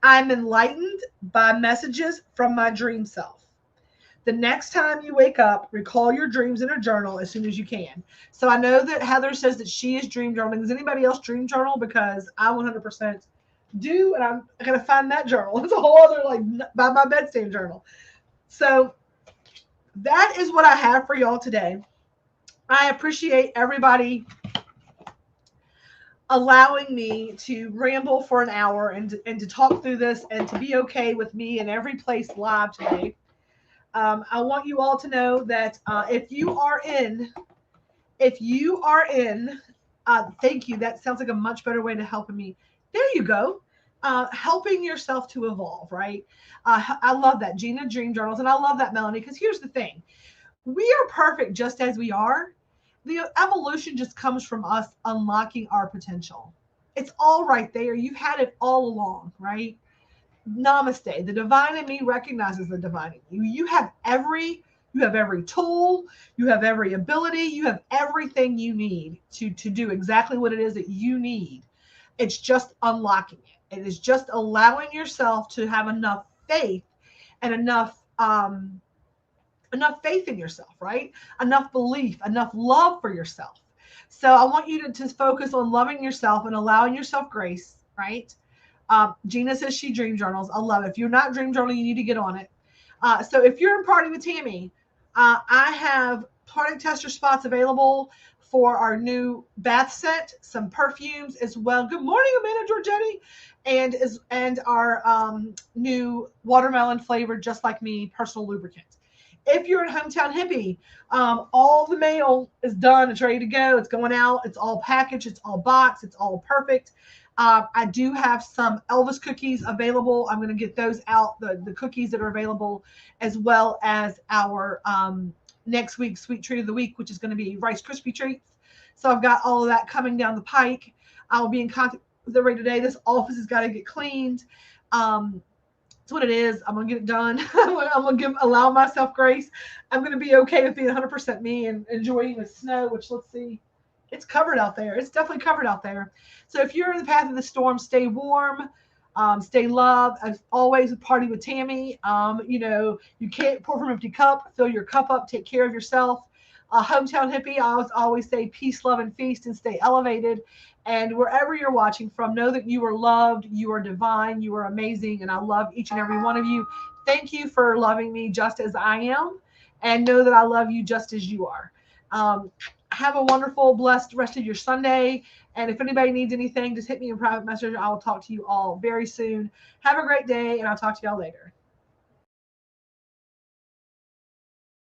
I'm enlightened by messages from my dream self. The next time you wake up, recall your dreams in a journal as soon as you can. So I know that Heather says that she is dream journaling. Does anybody else dream journal? Because I 100% do, and I'm gonna find that journal. It's a whole other, like, by my bedstand journal. So that is what I have for y'all today. I appreciate everybody allowing me to ramble for an hour and to talk through this and to be okay with me in every place live today. I want you all to know that if you are in, thank you. That sounds like a much better way to helping me. There you go. Helping yourself to evolve, right? I love that, Gina Dream Journals, and I love that, Melanie, because here's the thing: we are perfect just as we are. The evolution just comes from us unlocking our potential. It's all right there. You've had it all along, right? Namaste. The divine in me recognizes the divine in you. You have every tool, you have every ability, you have everything you need to do exactly what it is that you need. It's just unlocking it. It is just allowing yourself to have enough faith and enough faith in yourself, right? Enough belief, enough love for yourself. So I want you to focus on loving yourself and allowing yourself grace, right? Gina says she dream journals. I love it. If you're not dream journaling, you need to get on it. So if you're in Party with Tammy, I have product tester spots available for our new bath set, some perfumes as well. Good morning, Amanda Giorgetti, and our new watermelon flavored Just Like Me personal lubricant. If you're in Hometown Hippie, all the mail is done. It's ready to go. It's going out. It's all packaged. It's all boxed. It's all perfect. I do have some Elvis cookies available. I'm going to get those out, the cookies that are available, as well as our next week's Sweet Treat of the Week, which is going to be Rice Krispie treats. So I've got all of that coming down the pike. I'll be in contact with everybody today. This office has got to get cleaned. It's what it is. I'm going to get it done. I'm going to allow myself grace. I'm going to be okay with being 100% me and enjoying the snow, which, let's see, it's covered out there. It's definitely covered out there. So if you're in the path of the storm, stay warm, stay loved. As always, Party with Tammy. You can't pour from an empty cup. Fill your cup up. Take care of yourself. Hometown Hippie, I always say peace, love, and feast, and stay elevated. And wherever you're watching from, know that you are loved, you are divine, you are amazing, and I love each and every one of you. Thank you for loving me just as I am, and know that I love you just as you are. Have a wonderful, blessed rest of your Sunday. And if anybody needs anything, just hit me in private message. I will talk to you all very soon. Have a great day, and I'll talk to y'all later.